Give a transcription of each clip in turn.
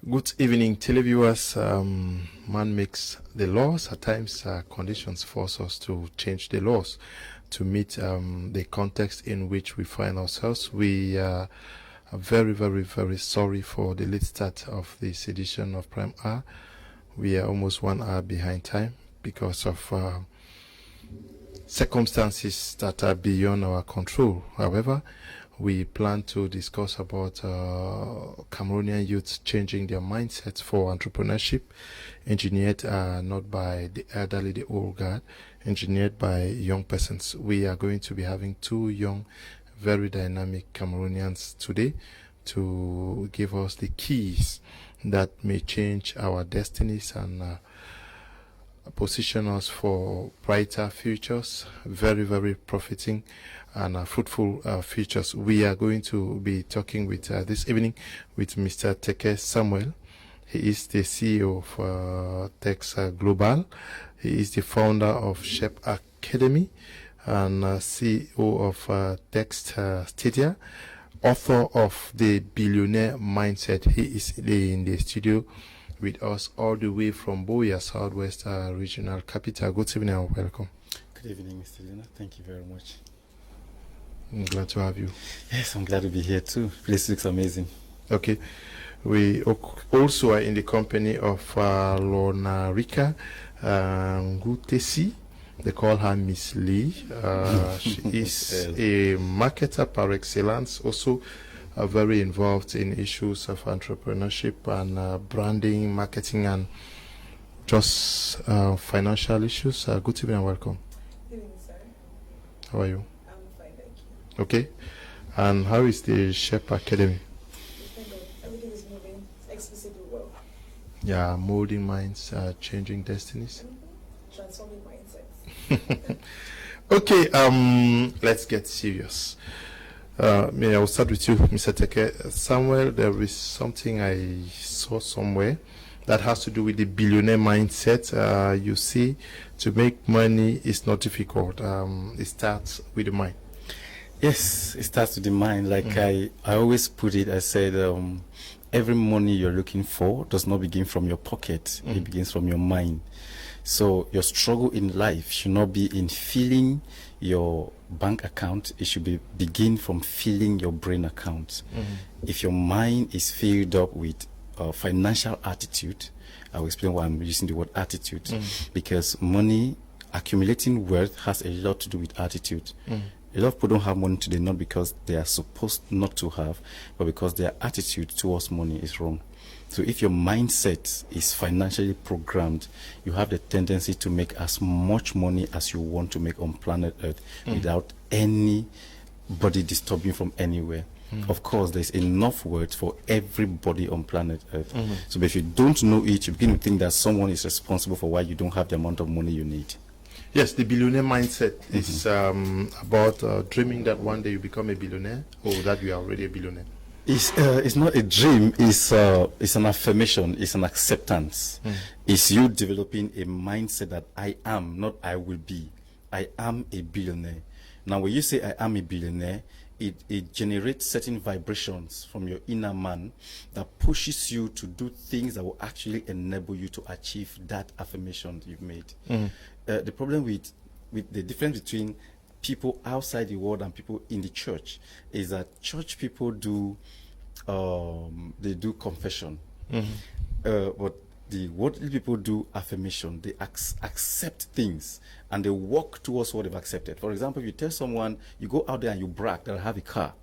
Good evening, televiewers. Man makes the laws. At times, conditions force us to change the laws to meet the context in which we find ourselves. We are very, very, very sorry for the late start of this edition of Prime Hour. We are almost 1 hour behind time because of circumstances that are beyond our control. However, we plan to discuss about Cameroonian youths changing their mindsets for entrepreneurship, engineered not by the elderly, the old guard, engineered by young persons. We are going to be having two young, very dynamic Cameroonians today to give us the keys that may change our destinies and position us for brighter futures, very, very profiting and fruitful futures. We are going to be talking with this evening with Mr. Teke Samuel. He is the CEO of Tex Global. He is the founder of Shep Academy and CEO of Text Stadia, author of The Billionaire Mindset. He is in the studio with us all the way from Boya, Southwest Regional Capital. Good evening and welcome. Good evening, Mr. Lena. Thank you very much. I'm glad to have you. Yes, I'm glad to be here too. Place looks amazing. Okay. We also are in the company of Lorna Rika Ngutesi. They call her Miss Lee. She is a marketer par excellence, also very involved in issues of entrepreneurship and branding, marketing, and just financial issues. Good evening and welcome. Good evening, sir. How are you? I'm fine, thank you. Okay. And how is the Shep Academy? Everything is moving explicitly well. Yeah, molding minds, changing destinies. Transforming mindsets. Okay, let's get serious. I will start with you, Mr. Teke. Samuel, there is something I saw somewhere that has to do with the billionaire mindset. You see, to make money is not difficult. It starts with the mind. Yes, it starts with the mind. Like I always put it, I said, every money you're looking for does not begin from your pocket. It begins from your mind. So your struggle in life should not be in filling your bank account. It should begin from filling your brain account. If your mind is filled up with financial attitude, I'll explain why I'm using the word attitude, because money, accumulating wealth has a lot to do with attitude. A lot of people don't have money today, not because they are supposed not to have, but because their attitude towards money is wrong. So if your mindset is financially programmed, you have the tendency to make as much money as you want to make on planet Earth without anybody disturbing from anywhere. Of course, there's enough wealth for everybody on planet Earth. So if you don't know it, you begin to think that someone is responsible for why you don't have the amount of money you need. Yes, the billionaire mindset is about dreaming that one day you become a billionaire, or that you are already a billionaire. It's not a dream. It's an affirmation. It's an acceptance. It's you developing a mindset that I am, not I will be. I am a billionaire. Now, when you say I am a billionaire, it generates certain vibrations from your inner man that pushes you to do things that will actually enable you to achieve that affirmation you've made. The problem with the difference between people outside the world and people in the church is that church people do they do confession, but the worldly people do affirmation. They accept things and they walk towards what they've accepted. For example, if you tell someone, you go out there and you brag that I have a car.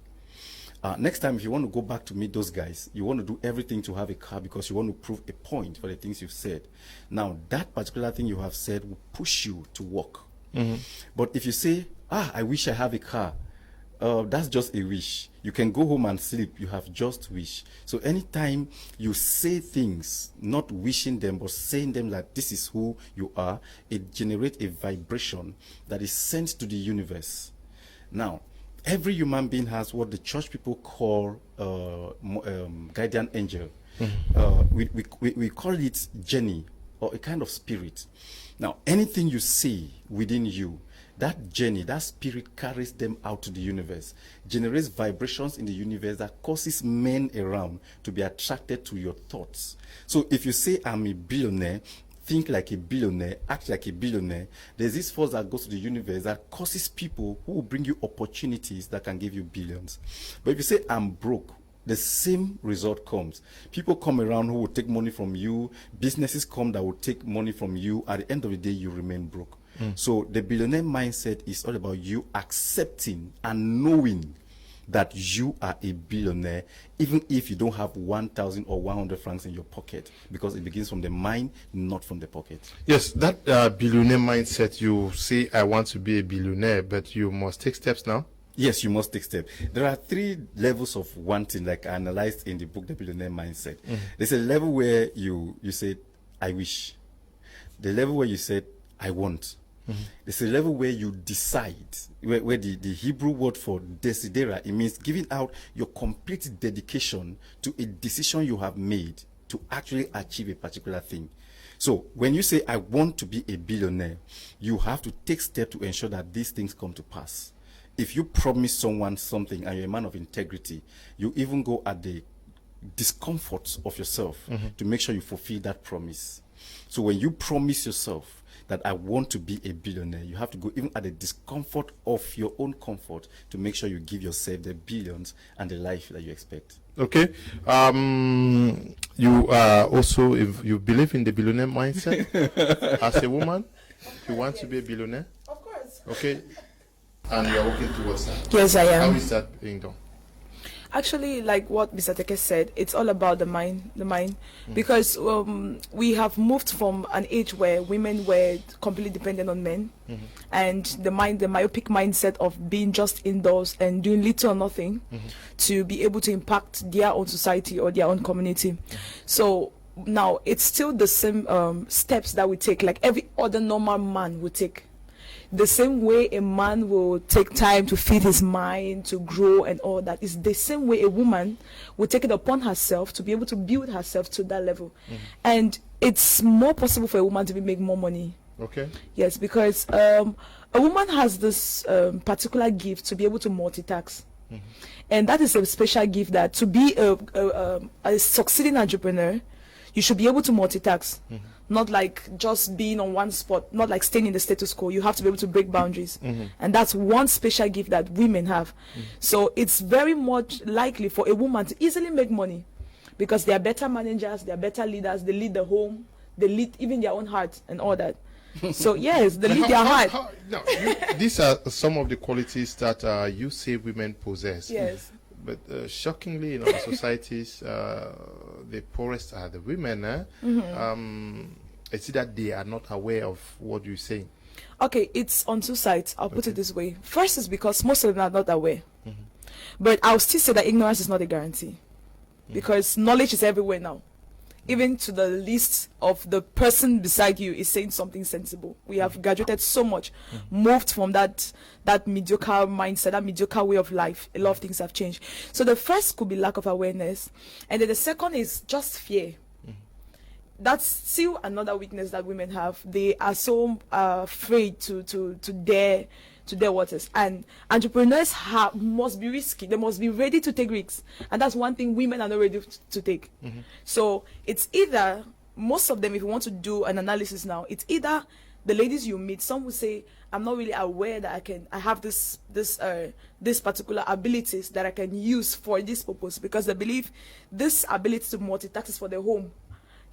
Next time, if you want to go back to meet those guys, you want to do everything to have a car because you want to prove a point for the things you've said. Now, that particular thing you have said will push you to walk. But if you say, I wish I have a car, that's just a wish. You can go home and sleep. You have just wish. So anytime you say things, not wishing them, but saying them like this is who you are, it generates a vibration that is sent to the universe. Now, every human being has what the church people call guardian angel. We call it Jenny, or a kind of spirit. Now, anything you say within you, that journey, that spirit carries them out to the universe, generates vibrations in the universe that causes men around to be attracted to your thoughts. So if you say, I'm a billionaire, think like a billionaire, act like a billionaire, there's this force that goes to the universe that causes people who will bring you opportunities that can give you billions. But if you say, I'm broke, the same result comes. People come around who will take money from you. Businesses come that will take money from you. At the end of the day, you remain broke. So the billionaire mindset is all about you accepting and knowing that you are a billionaire, even if you don't have 1,000 or 100 francs in your pocket, because it begins from the mind, not from the pocket. Yes, that billionaire mindset, you say, I want to be a billionaire, but you must take steps now. Yes, you must take steps. There are 3 levels of wanting, like I analyzed in the book, The Billionaire Mindset. There's a level where you said, I wish. The level where you said, I want. There's a level where you decide, where the Hebrew word for desidera, it means giving out your complete dedication to a decision you have made to actually achieve a particular thing. So when you say, I want to be a billionaire, you have to take steps to ensure that these things come to pass. If you promise someone something and you're a man of integrity, you even go at the discomfort of yourself to make sure you fulfill that promise. So when you promise yourself that I want to be a billionaire, you have to go even at the discomfort of your own comfort to make sure you give yourself the billions and the life that you expect. Okay. You also, if you believe in the billionaire mindset, as a woman, you want to be a billionaire? Of course. Okay. And you are working towards that. Yes, I am. How is that being done? Actually, like what Mr. Teke said, it's all about the mind. Because we have moved from an age where women were completely dependent on men, and the myopic mindset of being just indoors and doing little or nothing to be able to impact their own society or their own community. So now it's still the same steps that we take, like every other normal man would take. The same way a man will take time to feed his mind, to grow and all that, is the same way a woman will take it upon herself to be able to build herself to that level. And it's more possible for a woman to make more money. Okay. Yes, because a woman has this particular gift to be able to multitask. And that is a special gift, that to be a succeeding entrepreneur, you should be able to multitask. Not like just being on one spot, not like staying in the status quo. You have to be able to break boundaries. And that's one special gift that women have. So it's very much likely for a woman to easily make money, because they are better managers, they are better leaders, they lead the home, they lead even their own heart and all that. So yes, they lead their heart. These are some of the qualities that you say women possess. Yes. But shockingly, in our societies, the poorest are the women. It's that they are not aware of what you're saying. Okay, it's on 2 sides. I'll put it this way. First is because most of them are not aware. But I'll still say that ignorance is not a guarantee. Because knowledge is everywhere now. Even to the least of the person beside you is saying something sensible. We have graduated so much, moved from that mediocre mindset, that mediocre way of life. A lot of things have changed. So the first could be lack of awareness. And then the second is just fear. That's still another weakness that women have. They are so afraid to dare waters. And entrepreneurs must be risky. They must be ready to take risks. And that's one thing women are not ready to take. So it's either, most of them, if you want to do an analysis now, it's either the ladies you meet, some will say, I'm not really aware that I have this particular abilities that I can use for this purpose, because they believe this ability to multitask is for the home.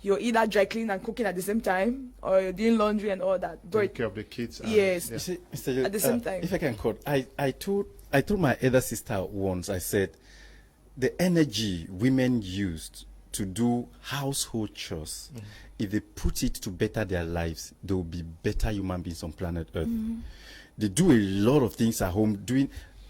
You're either dry cleaning and cooking at the same time, or you're doing laundry and all that. Take care of the kids. Yes. Yeah. You see, Mr. At the same time. If I can quote, I told my elder sister once, I said, the energy women used to do household chores, if they put it to better their lives, they will be better human beings on planet Earth. They do a lot of things at home.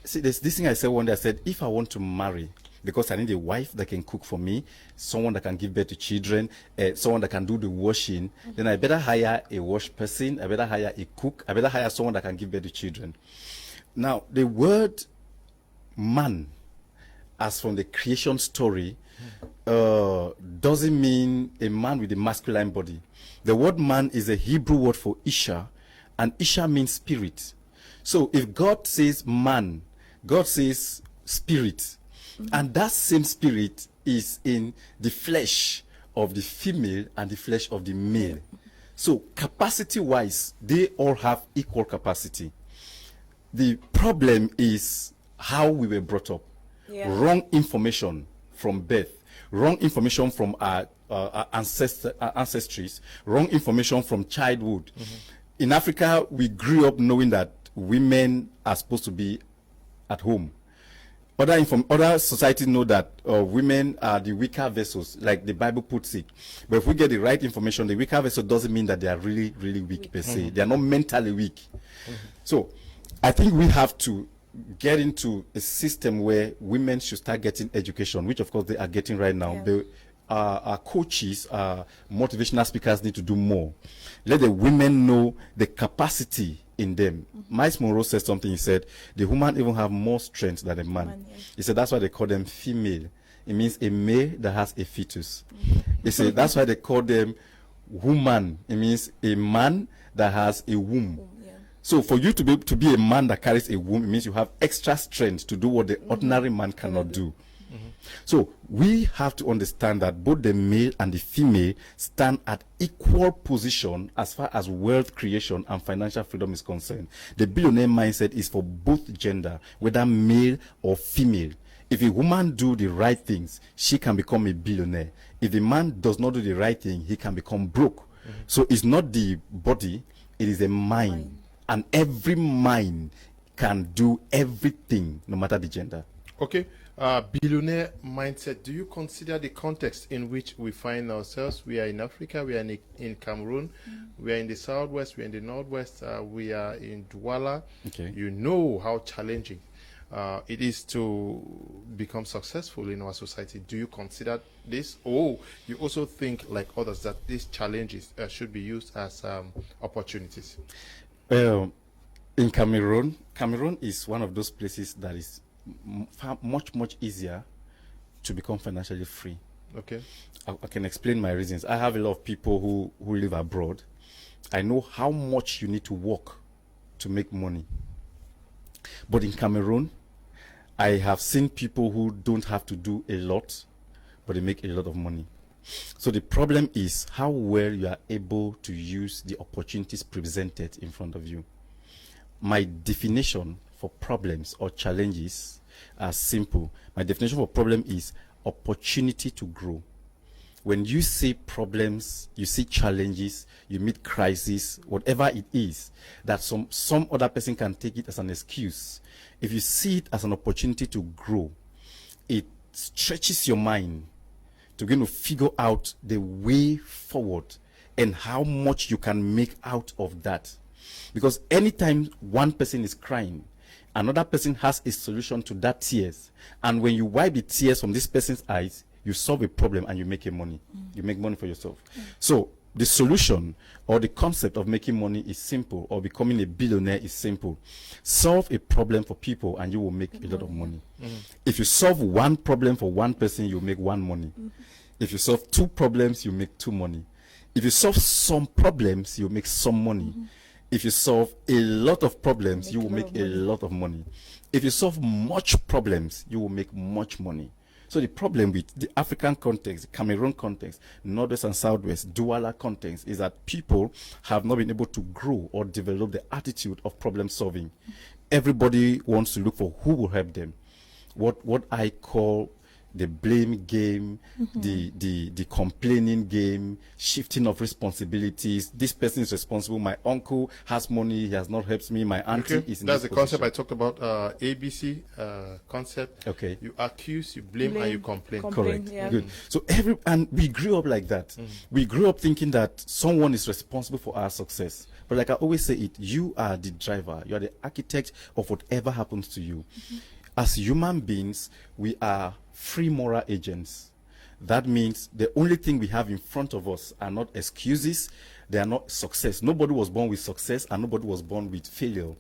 See, there's this thing I said one day. I said, if I want to marry, because I need a wife that can cook for me, someone that can give birth to children, someone that can do the washing, then I better hire a wash person, I better hire a cook, I better hire someone that can give birth to children. Now, the word man, as from the creation story, doesn't mean a man with a masculine body. The word man is a Hebrew word for Isha, and Isha means spirit. So if God says man, God says spirit, and that same spirit is in the flesh of the female and the flesh of the male. So capacity wise, they all have equal capacity. The problem is how we were brought up. Wrong information from birth, wrong information from our ancestries, wrong information from childhood. In Africa, we grew up knowing that women are supposed to be at home. Other societies know that women are the weaker vessels, like the Bible puts it. But if we get the right information, the weaker vessel doesn't mean that they are really, really weak per se. They are not mentally weak. So I think we have to get into a system where women should start getting education, which of course they are getting right now. Our coaches, motivational speakers need to do more. Let the women know the capacity in them. Miles Monroe said something. He said the woman even have more strength than a man. He said that's why they call them female. It means a male that has a fetus. He said that's why they call them woman. It means a man that has a womb. So for you to be a man that carries a womb, it means you have extra strength to do what the ordinary man cannot do. So we have to understand that both the male and the female stand at equal position as far as wealth creation and financial freedom is concerned. The billionaire mindset is for both gender, whether male or female. If a woman do the right things, she can become a billionaire. If a man does not do the right thing, he can become broke. So it's not the body, it is a mind. And every mind can do everything, no matter the gender. Okay. Billionaire mindset, do you consider the context in which we find ourselves? We are in Africa, we are in Cameroon, we are in the southwest, we are in the northwest, we are in Douala. You know how challenging it is to become successful in our society. Do you consider this, or you also think, like others, that these challenges should be used as opportunities? In Cameroon is one of those places that is much easier to become financially free. Okay. I can explain my reasons. I have a lot of people who live abroad. I know how much you need to work to make money. But in Cameroon, I have seen people who don't have to do a lot, but they make a lot of money. So the problem is how well you are able to use the opportunities presented in front of you. My definition for problems or challenges are simple. My definition for problem is opportunity to grow. When you see problems, you see challenges, you meet crises, whatever it is, that some other person can take it as an excuse. If you see it as an opportunity to grow, it stretches your mind to begin to figure out the way forward and how much you can make out of that. Because anytime one person is crying, another person has a solution to that tears. And when you wipe the tears from this person's eyes, you solve a problem and you make money. You make money for yourself. So the solution or the concept of making money is simple, or becoming a billionaire is simple. Solve a problem for people and you will make a lot of money. If you solve one problem for one person, you make one money. If you solve two problems, you make two money. If you solve some problems, you make some money. If you solve a lot of problems, you will make a lot of money. If you solve much problems, you will make much money. So the problem with the African context, the Cameroon context, Northwest and Southwest, Douala context, is that people have not been able to grow or develop the attitude of problem solving. Everybody wants to look for who will help them. What I call the blame game, the complaining game, shifting of responsibilities. This person is responsible. My uncle has money, he has not helped me. My auntie is in That's this the concept position. I talked about, ABC concept. Okay. You accuse, you blame, and you complain. Correct. Yeah. Good. So and we grew up like that. We grew up thinking that someone is responsible for our success. But like I always say it, you are the driver. You are the architect of whatever happens to you. As human beings, we are free moral agents. That means the only thing we have in front of us are not excuses, they are not success. Nobody was born with success and nobody was born with failure.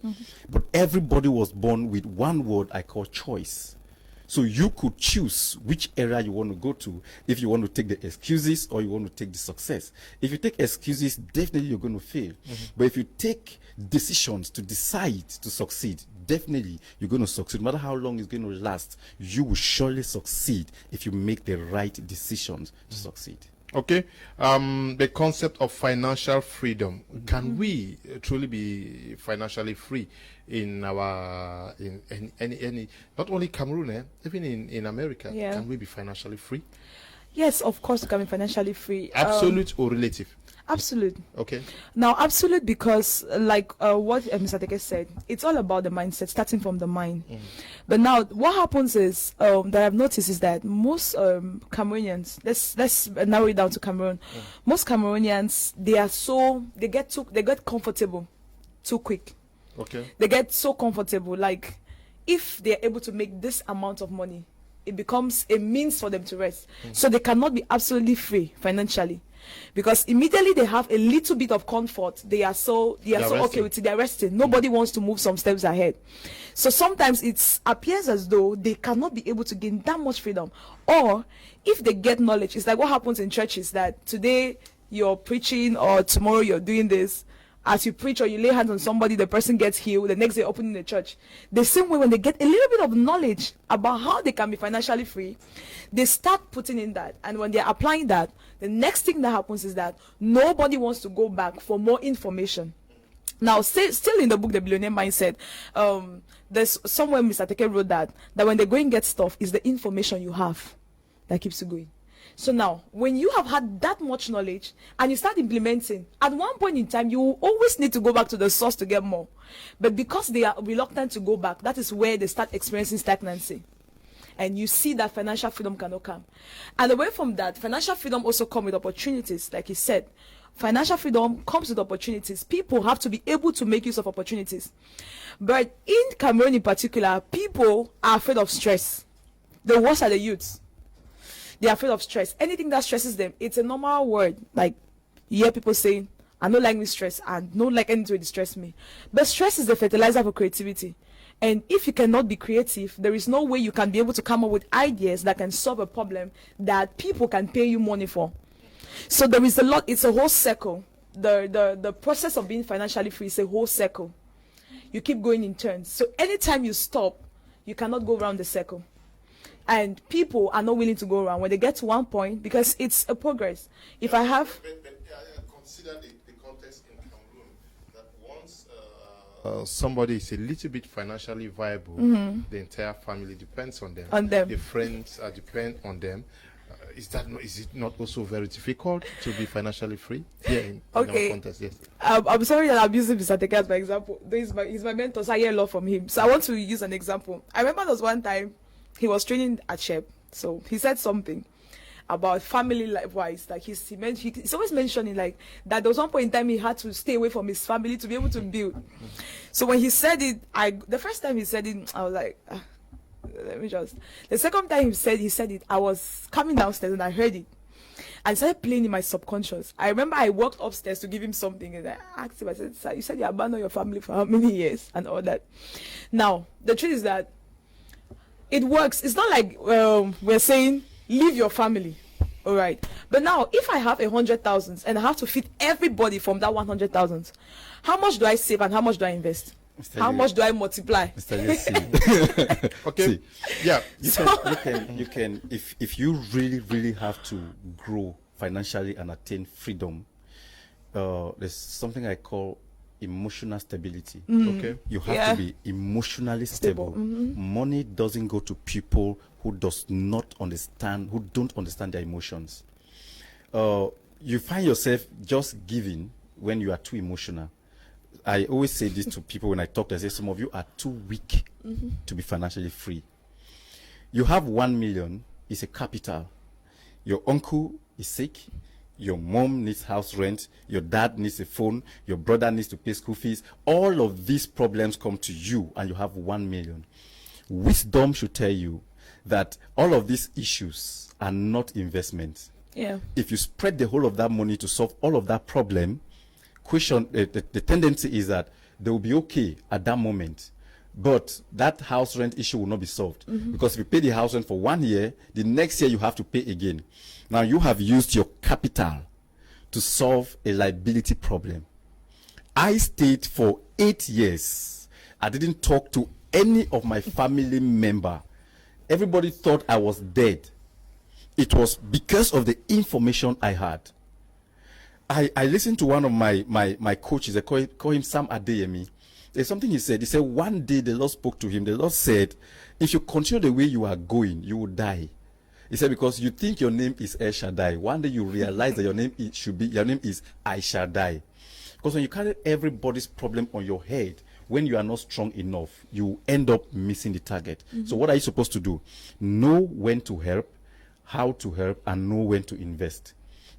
But everybody was born with one word I call choice. So you could choose which area you want to go to, if you want to take the excuses or you want to take the success. If you take excuses, definitely you're going to fail. But if you take decisions to decide to succeed, definitely you're going to succeed. No matter how long it's going to last, you will surely succeed if you make the right decisions to succeed. Okay, the concept of financial freedom. Can we truly be financially free in our any not only Cameroon, even in America? Yeah. Can we be financially free? Yes, of course, we can be financially free. Absolute or relative? Absolute. Okay. Now, absolute, because like what Mr. Teke said, it's all about the mindset, starting from the mind. But now, what happens is that I've noticed is that most Cameroonians, let's narrow it down to Cameroon. Most Cameroonians, they get comfortable too quick. Okay. They get so comfortable, like if they're able to make this amount of money, it becomes a means for them to rest. So they cannot be absolutely free financially. Because immediately they have a little bit of comfort, they are so okay with it, they're resting. Nobody wants to move some steps ahead. So sometimes it appears as though they cannot be able to gain that much freedom. Or if they get knowledge, it's like what happens in churches, that today you're preaching or tomorrow you're doing this. As you preach or you lay hands on somebody, the person gets healed, the next day opening the church. The same way, when they get a little bit of knowledge about how they can be financially free, they start putting in that. And when they're applying that, the next thing that happens is that nobody wants to go back for more information. Now, still in the book, The Billionaire Mindset, there's somewhere Mr. Teke wrote that when they go and get stuff, is the information you have that keeps you going. So now, when you have had that much knowledge and you start implementing, at one point in time, you will always need to go back to the source to get more. But because they are reluctant to go back, that is where they start experiencing stagnancy. And you see that financial freedom cannot come. And away from that, financial freedom also comes with opportunities. Like he said, financial freedom comes with opportunities. People have to be able to make use of opportunities. But in Cameroon in particular, people are afraid of stress. The worst are the youths. They're afraid of stress. Anything that stresses them, it's a normal word. Like, you hear people saying, I don't like me stress, and don't like anything to distress me. But stress is the fertilizer for creativity. And if you cannot be creative, there is no way you can be able to come up with ideas that can solve a problem that people can pay you money for. So there is a lot, it's a whole circle. The process of being financially free is a whole circle. You keep going in turns. So anytime you stop, you cannot go around the circle. And people are not willing to go around when they get to one point, because it's a progress. If I have... consider the context in Cameroon, that once somebody is a little bit financially viable, the entire family depends on them. The friends depend on them. Is it not also very difficult to be financially free here in our context? Yes. I'm sorry that I'm using Mr. Teke as my example. He's my mentor, so I hear a lot from him. So I want to use an example. I remember there was one time he was training at SHEP, so he said something about family life-wise. Like he's always mentioning like that there was one point in time he had to stay away from his family to be able to build. So when he said it, the first time he said it, I was like, let me just. The second time he said it, I was coming downstairs and I heard it, and it started playing in my subconscious. I remember I walked upstairs to give him something, and I asked him, I said, "Sir, you said you abandoned your family for how many years and all that?" Now the truth is that it works. It's not like we're saying leave your family, all right? But now, if I have 100,000 and I have to feed everybody from that 100,000, how much do I save and how much do I invest? How much do I multiply? Okay. Yeah. You can if you really have to grow financially and attain freedom, there's something I call emotional stability. Okay. You have to be emotionally stable. Money doesn't go to people who don't understand their emotions. You find yourself just giving when you are too emotional. I always say this to people when I talk to them. I say some of you are too weak to be financially free. You have 1 million, it's a capital. Your uncle is sick. Your mom needs house rent. Your dad needs a phone. Your brother needs to pay school fees. All of these problems come to you and you have 1 million. Wisdom should tell you that all of these issues are not investments. Yeah. If you spread the whole of that money to solve all of that problem, the tendency is that they will be okay at that moment. But that house rent issue will not be solved because if you pay the house rent for 1 year, the next year you have to pay again. Now you have used your capital to solve a liability problem. I stayed for 8 years. I didn't talk to any of my family member. Everybody thought I was dead. It was because of the information I had. I listened to one of my coaches. I call him Sam Adeyemi. There's something he said. He said one day the Lord spoke to him. The Lord said, if you continue the way you are going, you will die. He said, because you think your name is El Shaddai. One day you realize that your name is I Shall Die. Because when you carry everybody's problem on your head, when you are not strong enough, you end up missing the target. So what are you supposed to do? Know when to help, how to help, and know when to invest.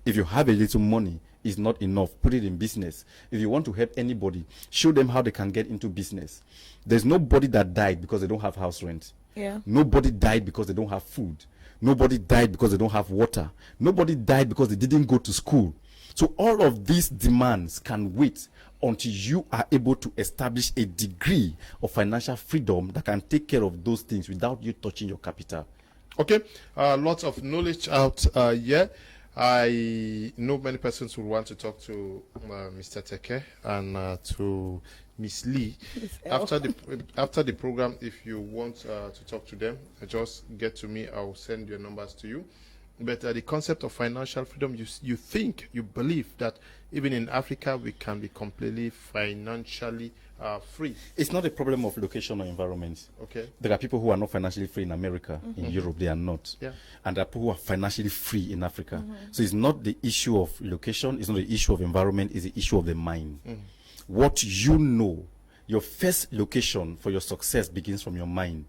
If you have a little money, it's not enough. Put it in business. If you want to help anybody, show them how they can get into business. There's nobody that died because they don't have house rent. Yeah. Nobody died because they don't have food. Nobody died because they don't have water. Nobody died because they didn't go to school. So all of these demands can wait until you are able to establish a degree of financial freedom that can take care of those things without you touching your capital. Okay, lots of knowledge out here. I know many persons will want to talk to Mr. Teke and to Miss Lee after the program. If you want to talk to them, just get to me. I'll send your numbers to you. But the concept of financial freedom, you believe that even in Africa we can be completely financially free. It's not a problem of location or environment. Okay. There are people who are not financially free in America. In Europe, they are not. Yeah. And there are people who are financially free in Africa. So it's not the issue of location, it's not the issue of environment, it's the issue of the mind. What you know, your first location for your success begins from your mind.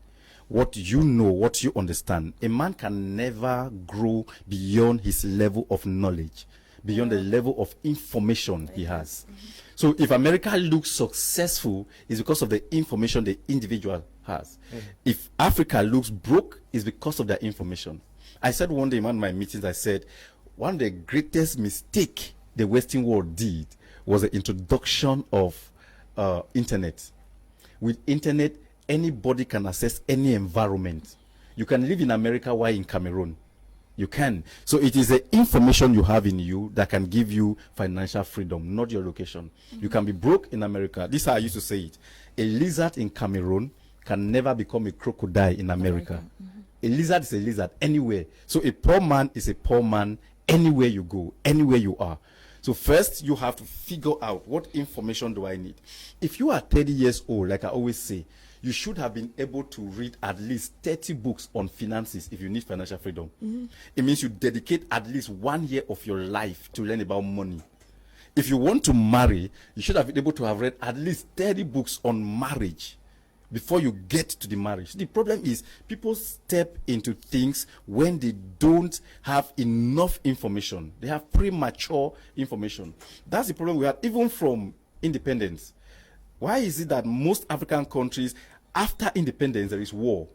What you know, what you understand. A man can never grow beyond his level of knowledge, beyond the level of information he has. So if America looks successful, it's because of the information the individual has. If Africa looks broke, it's because of their information. I said one day in one of my meetings, I said, one of the greatest mistake the Western world did was the introduction of internet. With internet, anybody can access any environment. You can live in America while in Cameroon. You can. So it is the information you have in you that can give you financial freedom, not your location. You can be broke in America. This is how I used to say it. A lizard in Cameroon can never become a crocodile in America. A lizard is a lizard anywhere. So a poor man is a poor man anywhere you go, anywhere you are. So first, you have to figure out what information do I need. If you are 30 years old, like I always say, you should have been able to read at least 30 books on finances if you need financial freedom. It means you dedicate at least 1 year of your life to learn about money. If you want to marry, you should have been able to have read at least 30 books on marriage before you get to the marriage. The problem is people step into things when they don't have enough information. They have premature information. That's the problem we have even from independence. Why is it that most African countries, after independence, there is war?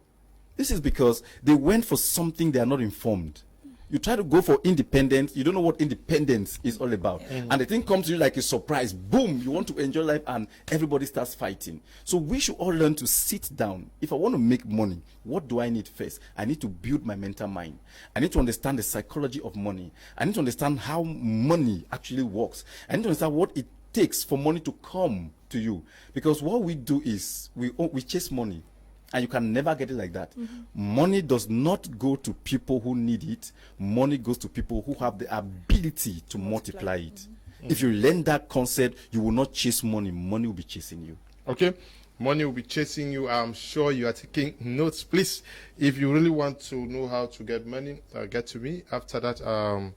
This is because they went for something they are not informed. You try to go for independence, you don't know what independence is all about. And the thing comes to you like a surprise. Boom, you want to enjoy life and everybody starts fighting. So we should all learn to sit down. If I want to make money, what do I need first? I need to build my mental mind. I need to understand the psychology of money. I need to understand how money actually works. I need to understand what it takes for money to come to you. Because what we do is we chase money. And you can never get it like that. Money does not go to people who need it. Money goes to people who have the ability to multiply it. If you learn that concept, you will not chase money. Money will be chasing you. Okay. Money will be chasing you. I'm sure you are taking notes. Please, if you really want to know how to get money, get to me. After that,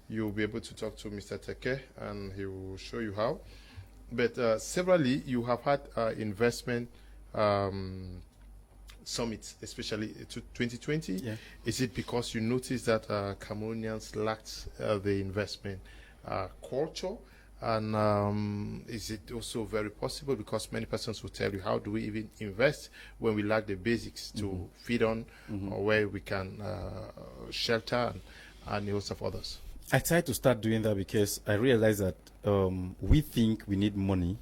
you'll be able to talk to Mr. Teke and he will show you how. But severally, you have had investment summits, especially to 2020. Yeah. Is it because you noticed that Cameroonians lacked the investment culture? And is it also very possible because many persons will tell you, how do we even invest when we lack the basics to feed on or where we can shelter and host of others? I tried to start doing that because I realized that we think we need money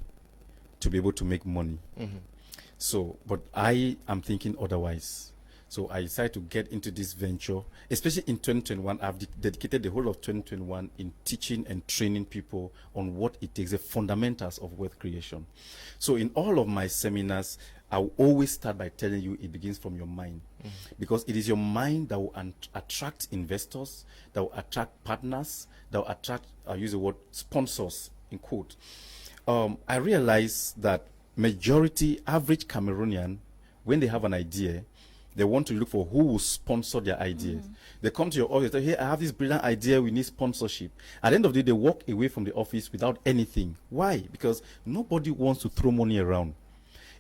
to be able to make money. So, but I am thinking otherwise. So I decided to get into this venture, especially in 2021. I've dedicated the whole of 2021 in teaching and training people on what it takes, the fundamentals of wealth creation. So in all of my seminars, I will always start by telling you it begins from your mind. Because it is your mind that will attract investors, that will attract partners, that will attract, I use the word sponsors, in quote. I realized that majority, average Cameroonian, when they have an idea, they want to look for who will sponsor their ideas. They come to your office, they say, hey, I have this brilliant idea, we need sponsorship. At the end of the day, they walk away from the office without anything. Why? Because nobody wants to throw money around.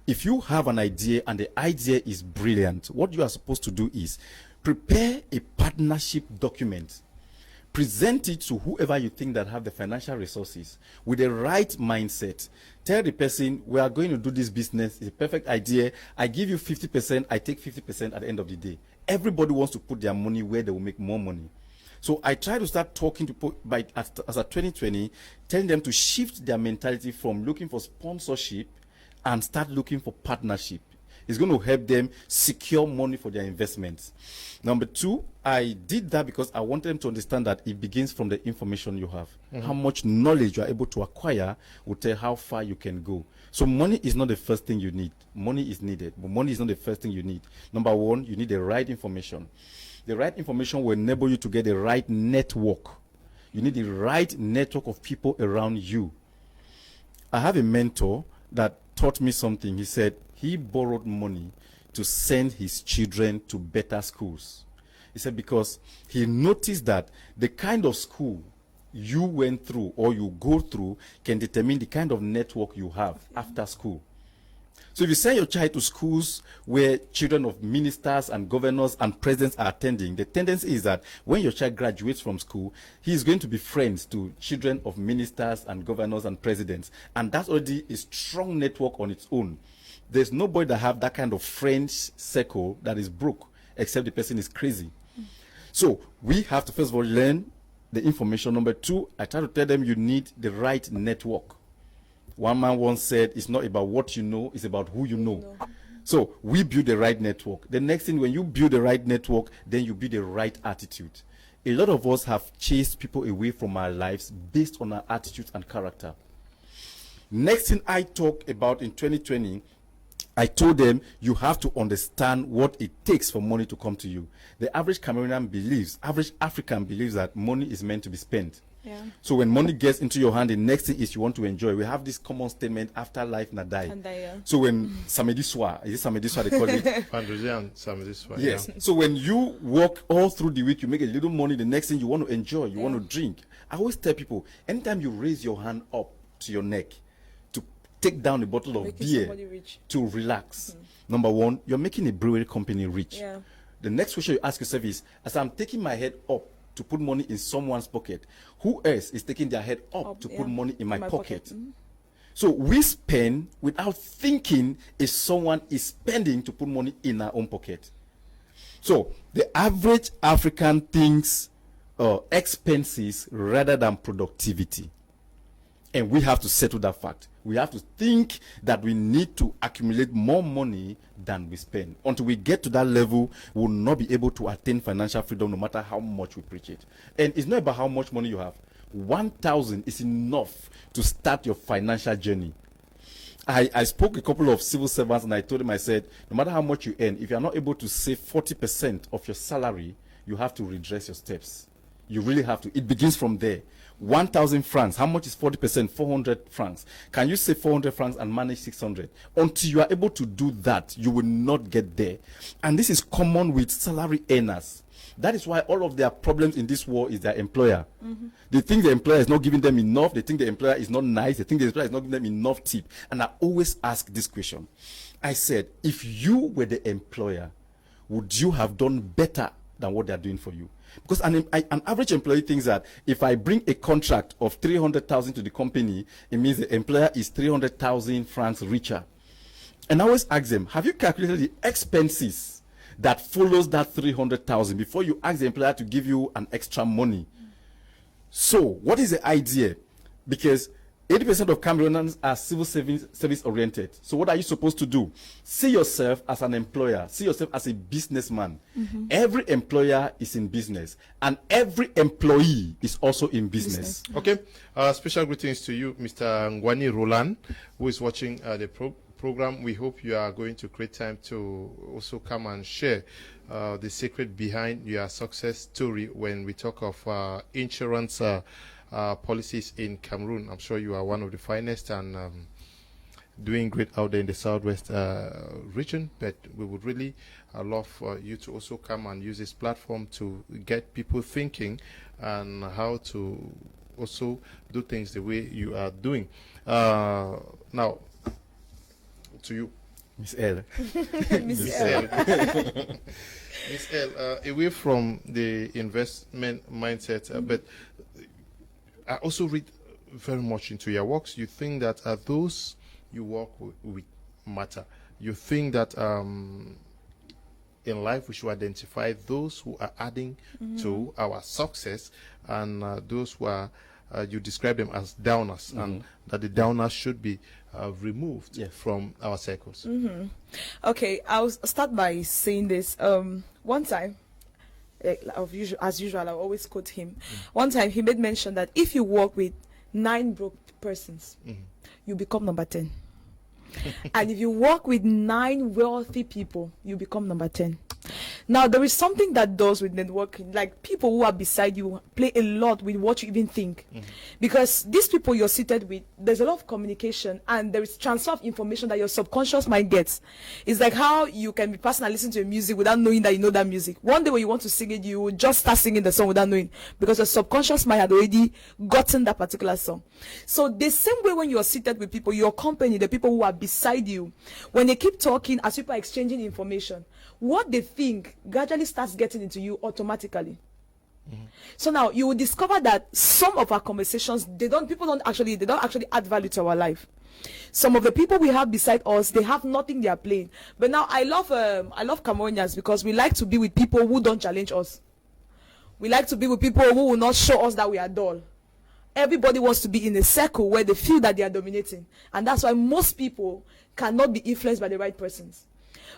If you have an idea and the idea is brilliant, what you are supposed to do is prepare a partnership document. Present it to whoever you think that have the financial resources with the right mindset. Tell the person, we are going to do this business. It's a perfect idea. I give you 50%. I take 50% at the end of the day. Everybody wants to put their money where they will make more money. So I try to start talking to people as a 2020, telling them to shift their mentality from looking for sponsorship and start looking for partnership. It's going to help them secure money for their investments. Number two, I did that because I wanted them to understand that it begins from the information you have. How much knowledge you are able to acquire will tell how far you can go. So money is not the first thing you need. Money is needed, but money is not the first thing you need. Number one, you need the right information. The right information will enable you to get the right network. You need the right network of people around you. I have a mentor that taught me something. He said he borrowed money to send his children to better schools. He said because he noticed that the kind of school you went through or you go through can determine the kind of network you have after school. So if you send your child to schools where children of ministers and governors and presidents are attending, the tendency is that when your child graduates from school, he is going to be friends to children of ministers and governors and presidents. And that's already a strong network on its own. There's nobody that have that kind of friends circle that is broke, except the person is crazy. So we have to first of all learn the information. Number two, I try to tell them you need the right network. One man once said, it's not about what you know, it's about who you know. So we build the right network. The next thing, when you build the right network, then you build the right attitude. A lot of us have chased people away from our lives based on our attitudes and character. Next thing I talked about in 2020, I told them you have to understand what it takes for money to come to you. The average Cameroonian believes, average African believes that money is meant to be spent. Yeah. So when money gets into your hand, the next thing is you want to enjoy. We have this common statement, after life na die. Yeah. So when Samedi is it Samedi soir they call it? Pandouzi and Samedi soir. Yes. Yeah. So when you work all through the week, you make a little money, the next thing you want to enjoy, you want to drink. I always tell people, anytime you raise your hand up to your neck to take down a bottle of beer to relax, number one, you're making a brewery company rich. Yeah. The next question you ask yourself is, as I'm taking my head up to put money in someone's pocket, who else is taking their head up to put money in my pocket? So we spend without thinking if someone is spending to put money in our own pocket. So the average African thinks expenses rather than productivity. And we have to settle that fact. We have to think that we need to accumulate more money than we spend. Until we get to that level, we will not be able to attain financial freedom no matter how much we preach it. And it's not about how much money you have. 1,000 is enough to start your financial journey. I spoke a couple of civil servants and I told them, I said, no matter how much you earn, if you are not able to save 40% of your salary, you have to redress your steps. You really have to. It begins from there. 1,000 francs. How much is 40%? 400 francs. Can you save 400 francs and manage 600? Until you are able to do that, you will not get there. And this is common with salary earners. That is why all of their problems in this world is their employer. They think the employer is not giving them enough. They think the employer is not nice. They think the employer is not giving them enough tip. And I always ask this question. I said, if you were the employer, would you have done better than what they are doing for you? Because an average employee thinks that if I bring a contract of 300,000 to the company, it means the employer is 300,000 francs richer. And I always ask them, have you calculated the expenses that follows that 300,000 before you ask the employer to give you an extra money? So what is the idea? Because 80% of Cameroonians are civil service oriented. So what are you supposed to do? See yourself as an employer. See yourself as a businessman. Every employer is in business, and every employee is also in business. Okay. Special greetings to you, Mr. Ngwani Roland, who is watching the program. We hope you are going to create time to also come and share the secret behind your success story when we talk of insurance policies in Cameroon. I'm sure you are one of the finest and doing great out there in the southwest region, but we would really love for you to also come and use this platform to get people thinking and how to also do things the way you are doing. Now, to you, Miss L. Miss L. Miss L, away from the investment mindset, but I also read very much into your works. You think that those you work with matter. You think that in life we should identify those who are adding to our success and those who are, you describe them as downers, and that the downers should be removed from our circles. Okay, I'll start by saying this. One time, as usual, I always quote him. One time he made mention that if you work with 9 broke persons, you become number 10. And if you work with 9 wealthy people, you become number 10. Now, there is something that does with networking, like people who are beside you play a lot with what you even think. Because these people you're seated with, there's a lot of communication and there is transfer of information that your subconscious mind gets. It's like how you can be passing and listen to a music without knowing that you know that music. One day when you want to sing it, you will just start singing the song without knowing, because your subconscious mind had already gotten that particular song. So the same way when you're seated with people, your company, the people who are beside you, when they keep talking, as people are exchanging information, what they think gradually starts getting into you automatically. So now you will discover that some of our conversations, they don't actually add value to our life. Some of the people we have beside us, they have nothing they are playing. But now I love Cameroonians because we like to be with people who don't challenge us. We like to be with people who will not show us that we are dull. Everybody wants to be in a circle where they feel that they are dominating, and that's why most people cannot be influenced by the right persons.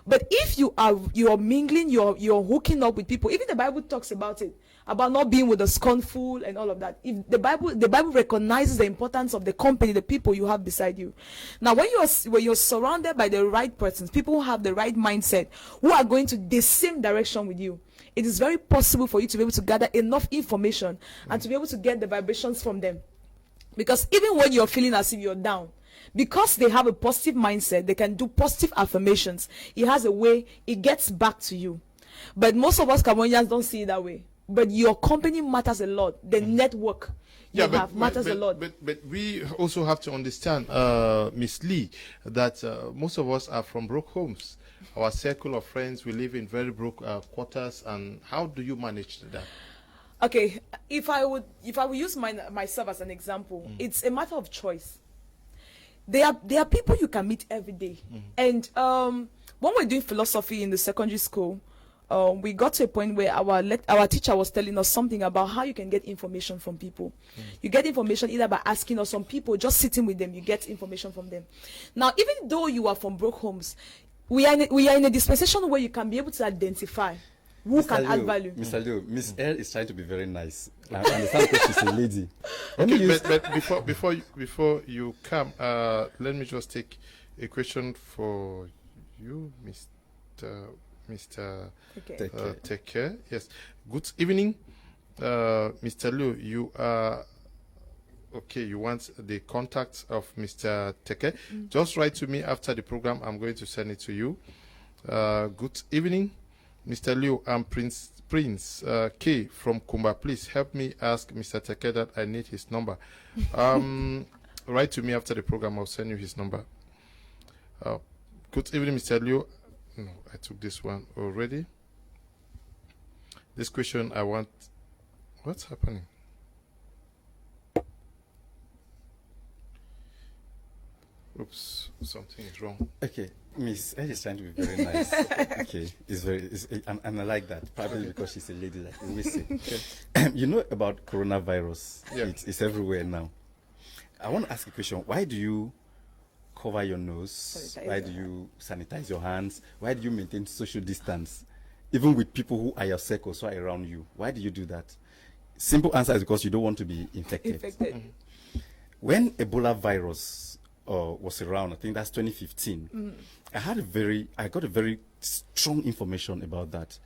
But if you are mingling, you're hooking up with people. Even the Bible talks about it, about not being with the scornful and all of that. If the Bible recognizes the importance of the company, the people you have beside you. Now, when you're surrounded by the right persons, people who have the right mindset, who are going to the same direction with you, it is very possible for you to be able to gather enough information and to be able to get the vibrations from them. Because even when you're feeling as if you're down, because they have a positive mindset, they can do positive affirmations. It has a way, it gets back to you. But most of us Cameroonians don't see it that way. But your company matters a lot. The network matters a lot. But we also have to understand, Miss Lee, that most of us are from broke homes. Our circle of friends, we live in very broke quarters. And how do you manage that? Okay, if I would use myself as an example, it's a matter of choice. There are people you can meet every day. And when we're doing philosophy in the secondary school, we got to a point where our teacher was telling us something about how you can get information from people. You get information either by asking, or some people just sitting with them, you get information from them. Now, even though you are from broke homes, we are in a dispensation where you can be able to identify who Mr. can Leo, add value. Mr. Leo, Miss L is trying to be very nice. I understand because she's a lady. Okay, but before you come, let me just take a question for you, Mr. Take care. Yes. Good evening, Mr. Leo. You are okay. You want the contact of Mr. Teke? Just write to me after the program. I'm going to send it to you. Good evening, Mr. Leo. I'm Prince K from Kumba. Please help me ask Mr. Teke that I need his number. Write to me after the program. I'll send you his number. Good evening, Mr. Leo. No, I took this one already. This question I want. What's happening? Oops, something is wrong. Okay, Miss L is trying to be very nice. Okay, and I like that. Probably because she's a lady. Like we say. Okay. You know about coronavirus? Yeah. It's everywhere now. I want to ask a question. Why do you cover your nose? Sanitize Why do you sanitize your hands? Why do you maintain social distance? Even with people who are your circles, who are around you. Why do you do that? Simple answer is because you don't want to be infected. When Ebola virus was around, I think that's 2015, I got a very strong information about that.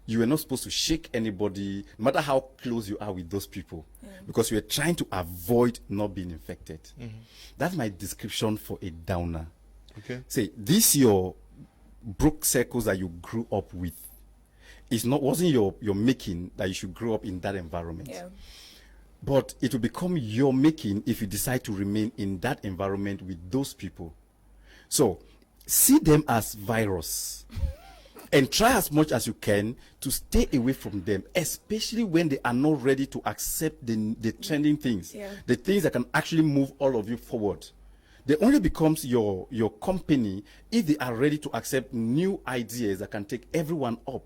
You were not supposed to shake anybody, no matter how close you are with those people, because you are trying to avoid not being infected. That's my description for a downer. Okay. Say, this your broke circles that you grew up with. Wasn't your making that you should grow up in that environment. Yeah. But it will become your making if you decide to remain in that environment with those people. So, see them as virus. And try as much as you can to stay away from them, especially when they are not ready to accept the trending things, the things that can actually move all of you forward. They only becomes your company if they are ready to accept new ideas that can take everyone up.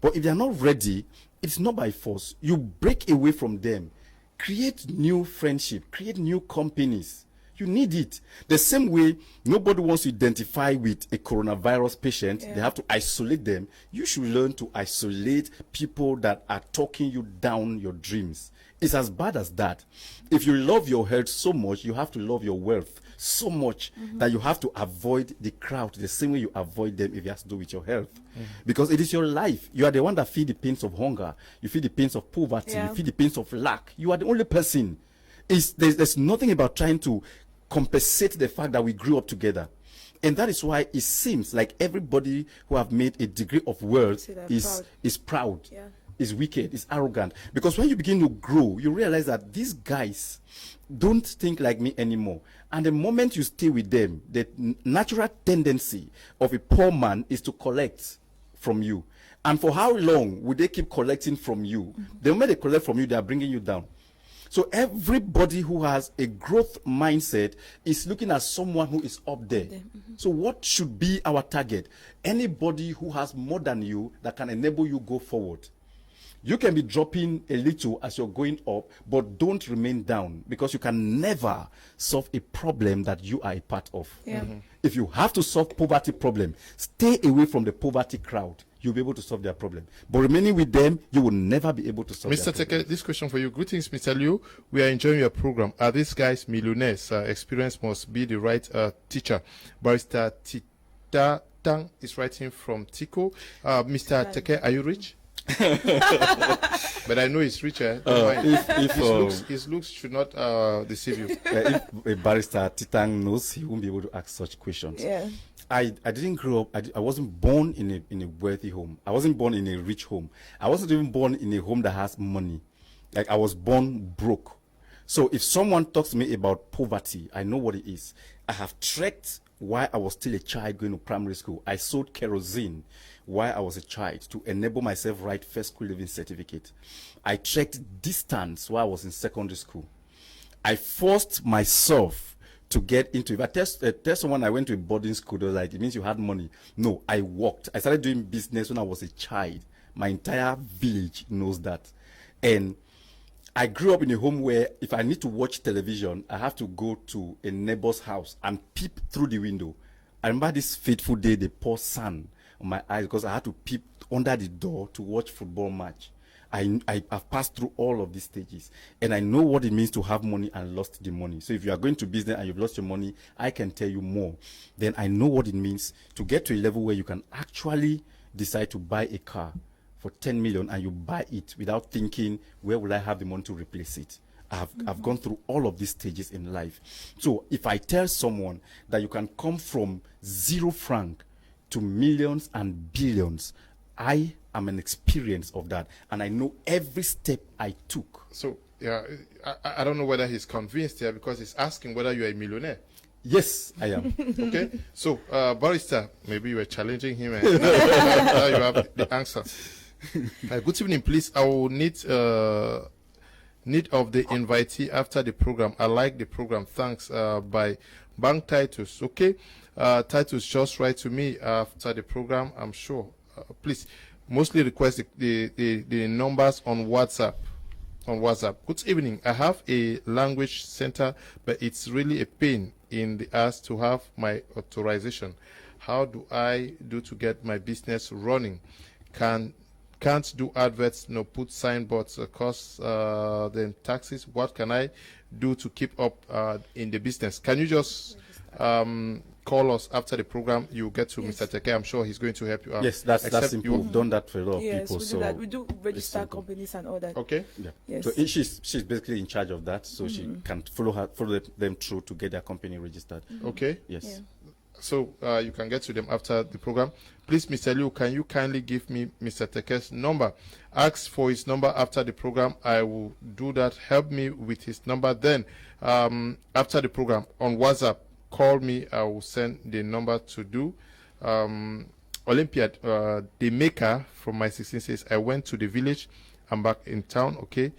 But if they are not ready, it's not by force. You break away from them, create new friendship, create new companies. You need it. The same way nobody wants to identify with a coronavirus patient, they have to isolate them. You should learn to isolate people that are talking you down your dreams. It's as bad as that. If you love your health so much, you have to love your wealth so much that you have to avoid the crowd the same way you avoid them if it has to do with your health. Because it is your life. You are the one that feel the pains of hunger. You feel the pains of poverty. You feel the pains of lack. You are the only person. There's nothing about trying to compensate the fact that we grew up together. And that is why it seems like everybody who have made a degree of wealth is proud, is wicked, is arrogant. Because when you begin to grow, you realize that these guys don't think like me anymore. And the moment you stay with them, the natural tendency of a poor man is to collect from you. And for how long would they keep collecting from you? The moment they collect from you, they are bringing you down. So everybody who has a growth mindset is looking at someone who is up there. So what should be our target? Anybody who has more than you that can enable you go forward. You can be dropping a little as you're going up, but don't remain down, because you can never solve a problem that you are a part of. If you have to solve poverty problem, stay away from the poverty crowd. You'll be able to solve their problem. But remaining with them, you will never be able to solve Mr. their problem. Teke, this question for you. Greetings, Mr. Liu. We are enjoying your program. Are these guys millionaires? Experience must be the right teacher. Barrister Tita Tang is writing from Tico. Mr. Teke, are you rich? But I know he's richer. His looks should not deceive you. If a barrister Titang knows, he won't be able to ask such questions. I didn't grow up. I wasn't born in a wealthy home. I wasn't born in a rich home. I wasn't even born in a home that has money. Like, I was born broke. So if someone talks to me about poverty, I know what it is. I have trekked while I was still a child going to primary school. I sold kerosene while I was a child to enable myself write first school living certificate. I trekked distance while I was in secondary school. I forced myself to get into it. If I tell someone I went to a boarding school, they're like, it means you had money. No, I worked. I started doing business when I was a child. My entire village knows that. And I grew up in a home where if I need to watch television, I have to go to a neighbor's house and peep through the window. I remember this fateful day, they poured sand on my eyes because I had to peep under the door to watch football match. I've passed through all of these stages, and I know what it means to have money and lost the money. So if you are going to business and you've lost your money, I can tell you more. Then I know what it means to get to a level where you can actually decide to buy a car for 10 million and you buy it without thinking, where will I have the money to replace it? I've gone through all of these stages in life. So if I tell someone that you can come from 0 franc to millions and billions, I am an experience of that, and I know every step I took. So, yeah, I don't know whether he's convinced here, because he's asking whether you're a millionaire. Yes, I am. Okay, so, barrister, maybe you were challenging him, and you have the answer. Good evening, please. I will need of the invitee after the program. I like the program. Thanks. By Bank Titus. Okay, Titus, just write to me after the program, I'm sure. Please, mostly request the numbers on WhatsApp. on WhatsApp. Good evening. I have a language center, but it's really a pain in the ass to have my authorization. How do I do to get my business running? Can't do adverts, no put signboards, cost then taxes. What can I do to keep up in the business? Can you just call us after the program? You get to Mr. Teke. I'm sure he's going to help you out. Yes, that's simple. We've done that for a lot of people. We do that. We do register companies and all that. Okay. Yeah. Yes. So she's basically in charge of that, so she can follow them through to get their company registered. Okay. Yes. Yeah. So you can get to them after the program. Please, Mr. Liu, can you kindly give me Mr. Teke's number? Ask for his number after the program. I will do that. Help me with his number. Then, after the program, on WhatsApp, call me. I will send the number to do. Olympiad, the maker from my 16 says, I went to the village. I'm back in town, okay?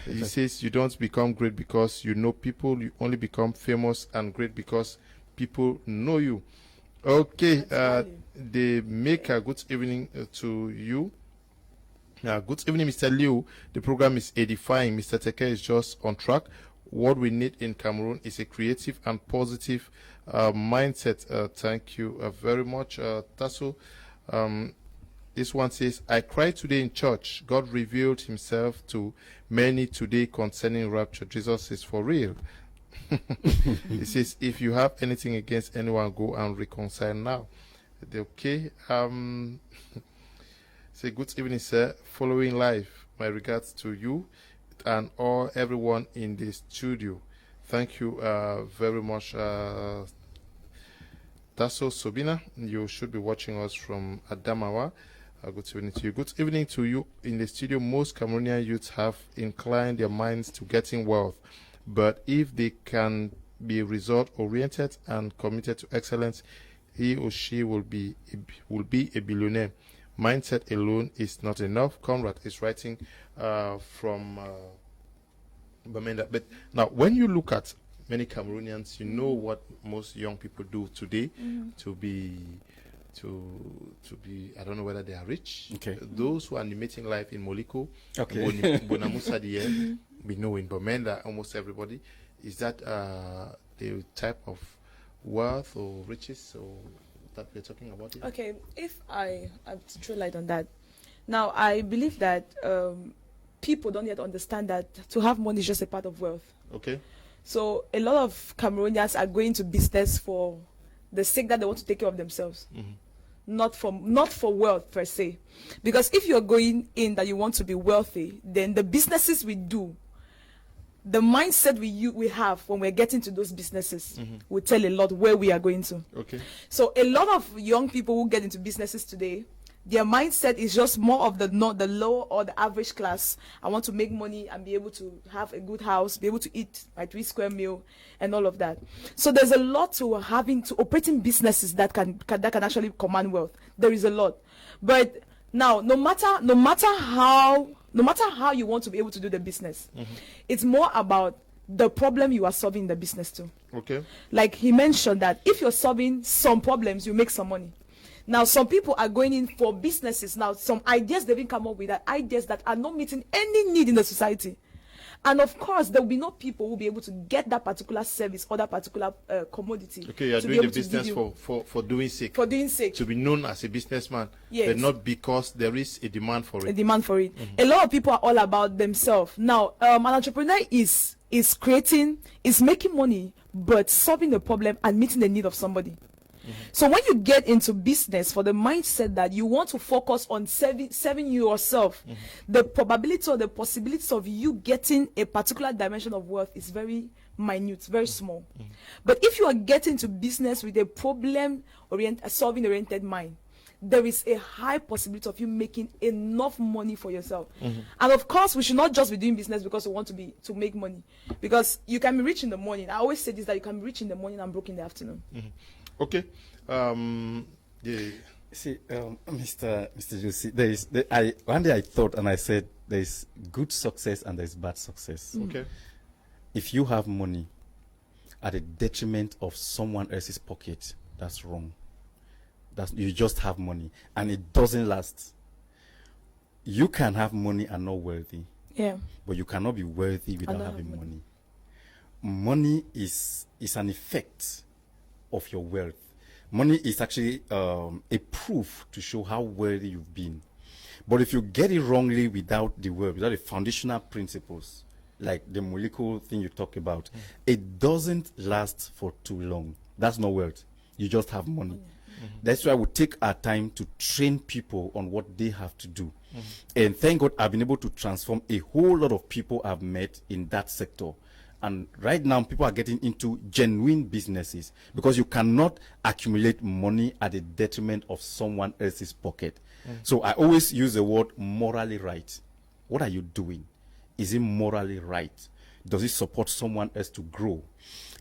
He says, you don't become great because you know people. You only become famous and great because people know you. Okay, the maker, good evening to you. Good evening, Mr. Liu. The program is edifying. Mr. Teke is just on track. What we need in Cameroon is a creative and positive mindset. Thank you very much, Tasso. This one says, I cried today in church. God revealed himself to many today concerning rapture. Jesus is for real. It says, if you have anything against anyone, go and reconcile now. Okay. Say, good evening, sir. Following live, my regards to you and everyone in the studio. Thank you very much, Tasso Sobina. You should be watching us from Adamawa. Good evening to you. Good evening to you in the studio. Most Cameroonian youths have inclined their minds to getting wealth. But if they can be result-oriented and committed to excellence, he or she will be a billionaire. Mindset alone is not enough. Conrad is writing from Bamenda. But now, when you look at many Cameroonians, you know what most young people do today to be. I don't know whether they are rich. Okay. Those who are animating life in Moliko, Bonamusa Diel, we know in Bamenda, almost everybody. Is that the type of wealth or riches or that we're talking about here? Okay, if I have to throw light on that. Now, I believe that people don't yet understand that to have money is just a part of wealth. Okay. So a lot of Cameroonians are going to business for the sake that they want to take care of themselves. Not for wealth per se. Because if you're going in that you want to be wealthy, then the businesses we do, the mindset we have when we're getting to those businesses will tell a lot where we are going to. Okay. So a lot of young people who get into businesses today, their mindset is just more of the low or the average class. I want to make money and be able to have a good house, be able to eat my 3 square meal and all of that. So there's a lot to operating businesses that can actually command wealth. There is a lot. But now, no matter how you want to be able to do the business, it's more about the problem you are solving in the business too. Okay. Like he mentioned that if you're solving some problems, you make some money. Now, some people are going in for businesses. Now, some ideas they've been come up with, ideas that are not meeting any need in the society. And of course, there will be no people who will be able to get that particular service or that particular commodity. Okay, you're doing the business for doing sake. For doing sake. To be known as a businessman. Yes. But not because there is a demand for it. A demand for it. A lot of people are all about themselves. Now, an entrepreneur is making money, but solving a problem and meeting the need of somebody. So when you get into business for the mindset that you want to focus on serving yourself, the probability or the possibilities of you getting a particular dimension of wealth is very minute, very small. But if you are getting into business with a solving oriented mind, there is a high possibility of you making enough money for yourself. And of course, we should not just be doing business because we want to make money. Because you can be rich in the morning. I always say this, that you can be rich in the morning and broke in the afternoon. Okay. See, Mr. Josie, one day I thought and I said there is good success and there is bad success. Okay. If you have money at the detriment of someone else's pocket, that's wrong. You just have money and it doesn't last. You can have money and not wealthy. Yeah. But you cannot be wealthy without don't having have money. Money is an effect of your wealth. Money is actually a proof to show how wealthy you've been. But if you get it wrongly without the wealth, without the foundational principles, like the molecule thing you talk about, it doesn't last for too long. That's not wealth. You just have money. That's why we take our time to train people on what they have to do. And thank God I've been able to transform a whole lot of people I've met in that sector. And right now, people are getting into genuine businesses because you cannot accumulate money at the detriment of someone else's pocket. So I always use the word morally right. What are you doing? Is it morally right? Does it support someone else to grow?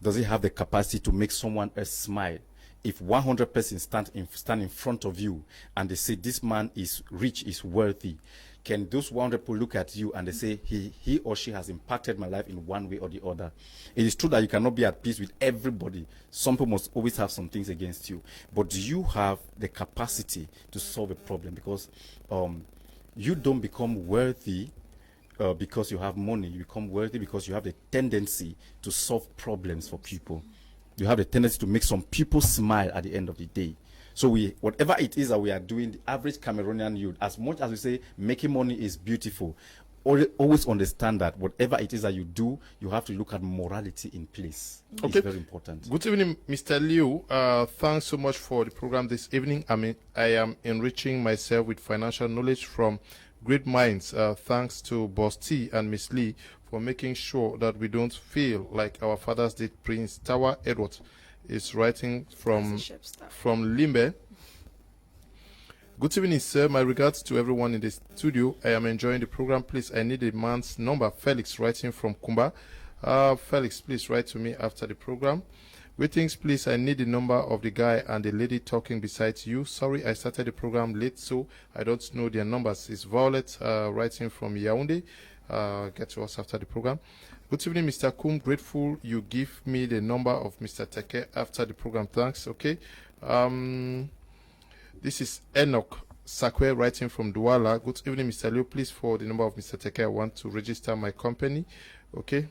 Does it have the capacity to make someone else smile? If 100 persons stand in front of you and they say this man is rich, is wealthy, can those 100 people look at you and they say he or she has impacted my life in one way or the other? It is true that you cannot be at peace with everybody. Some people must always have some things against you. But do you have the capacity to solve a problem? Because you don't become wealthy because you have money. You become wealthy because you have the tendency to solve problems for people. You have the tendency to make some people smile at the end of the day. So whatever it is that we are doing, the average Cameroonian youth, as much as we say making money is beautiful, always understand that whatever it is that you do, you have to look at morality in place. Okay. It's very important. Good evening, Mr. Liu. Thanks so much for the program this evening. I am enriching myself with financial knowledge from great minds. Thanks to Boss T and Miss Lee for making sure that we don't feel like our fathers did. Prince Tower Edward is writing from Limbe. Good evening, sir. My regards to everyone in the studio. I am enjoying the program. Please, I need a man's number. Felix writing from Kumba. Felix, please write to me after the program. Greetings, please. I need the number of the guy and the lady talking beside you. Sorry, I started the program late, so I don't know their numbers. It's Violet writing from Yaoundé. Get to us after the program. Good evening, Mr. Kum. Grateful you give me the number of Mr. Teke after the program. Thanks. Okay. This is Enoch Sakwe writing from Douala. Good evening, Mr. Liu. Please, for the number of Mr. Teke, I want to register my company. Okay.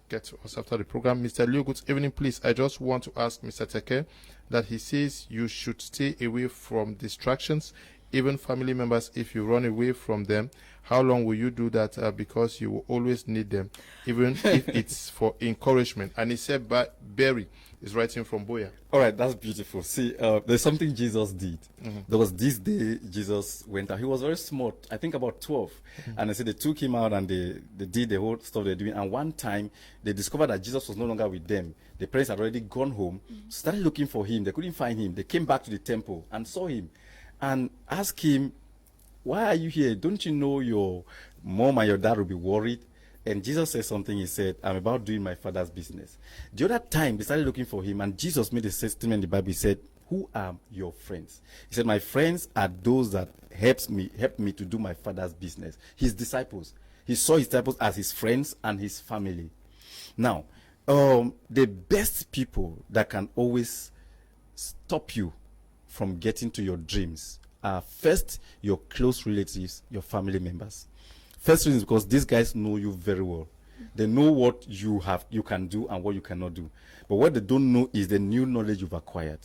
Get to us after the program. Mr. Liu, good evening. Please, I just want to ask Mr. Teke that he says you should stay away from distractions, even family members. If you run away from them, how long will you do that? Because you will always need them, even if it's for encouragement. And he said, Barry is writing from Boya. All right, that's beautiful. See, there's something Jesus did. There was this day Jesus went out. He was very smart, I think about 12. And they said they took him out and they did the whole stuff they're doing. And one time they discovered that Jesus was no longer with them. The parents had already gone home, started looking for him. They couldn't find him. They came back to the temple and saw him and asked him, why are you here? Don't you know your mom and your dad will be worried? And Jesus said something. He said, I'm about doing my father's business. The other time, they started looking for him, and Jesus made a statement in the Bible. He said, who are your friends? He said, my friends are those that help me to do my father's business. His disciples. He saw his disciples as his friends and his family. Now, the best people that can always stop you from getting to your dreams are first your close relatives, your family members. First reason is because these guys know you very well. They know what you can do and what you cannot do. But what they don't know is the new knowledge you've acquired.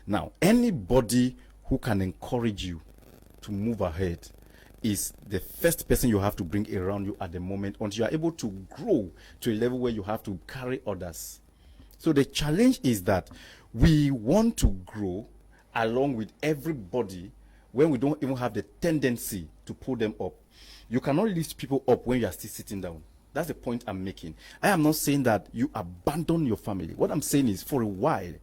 Now, anybody who can encourage you to move ahead is the first person you have to bring around you at the moment until you are able to grow to a level where you have to carry others. So the challenge is that we want to grow along with everybody when we don't even have the tendency to pull them up. You cannot lift people up when you are still sitting down. That's the point I'm making. I am not saying that you abandon your family. What I'm saying is for a while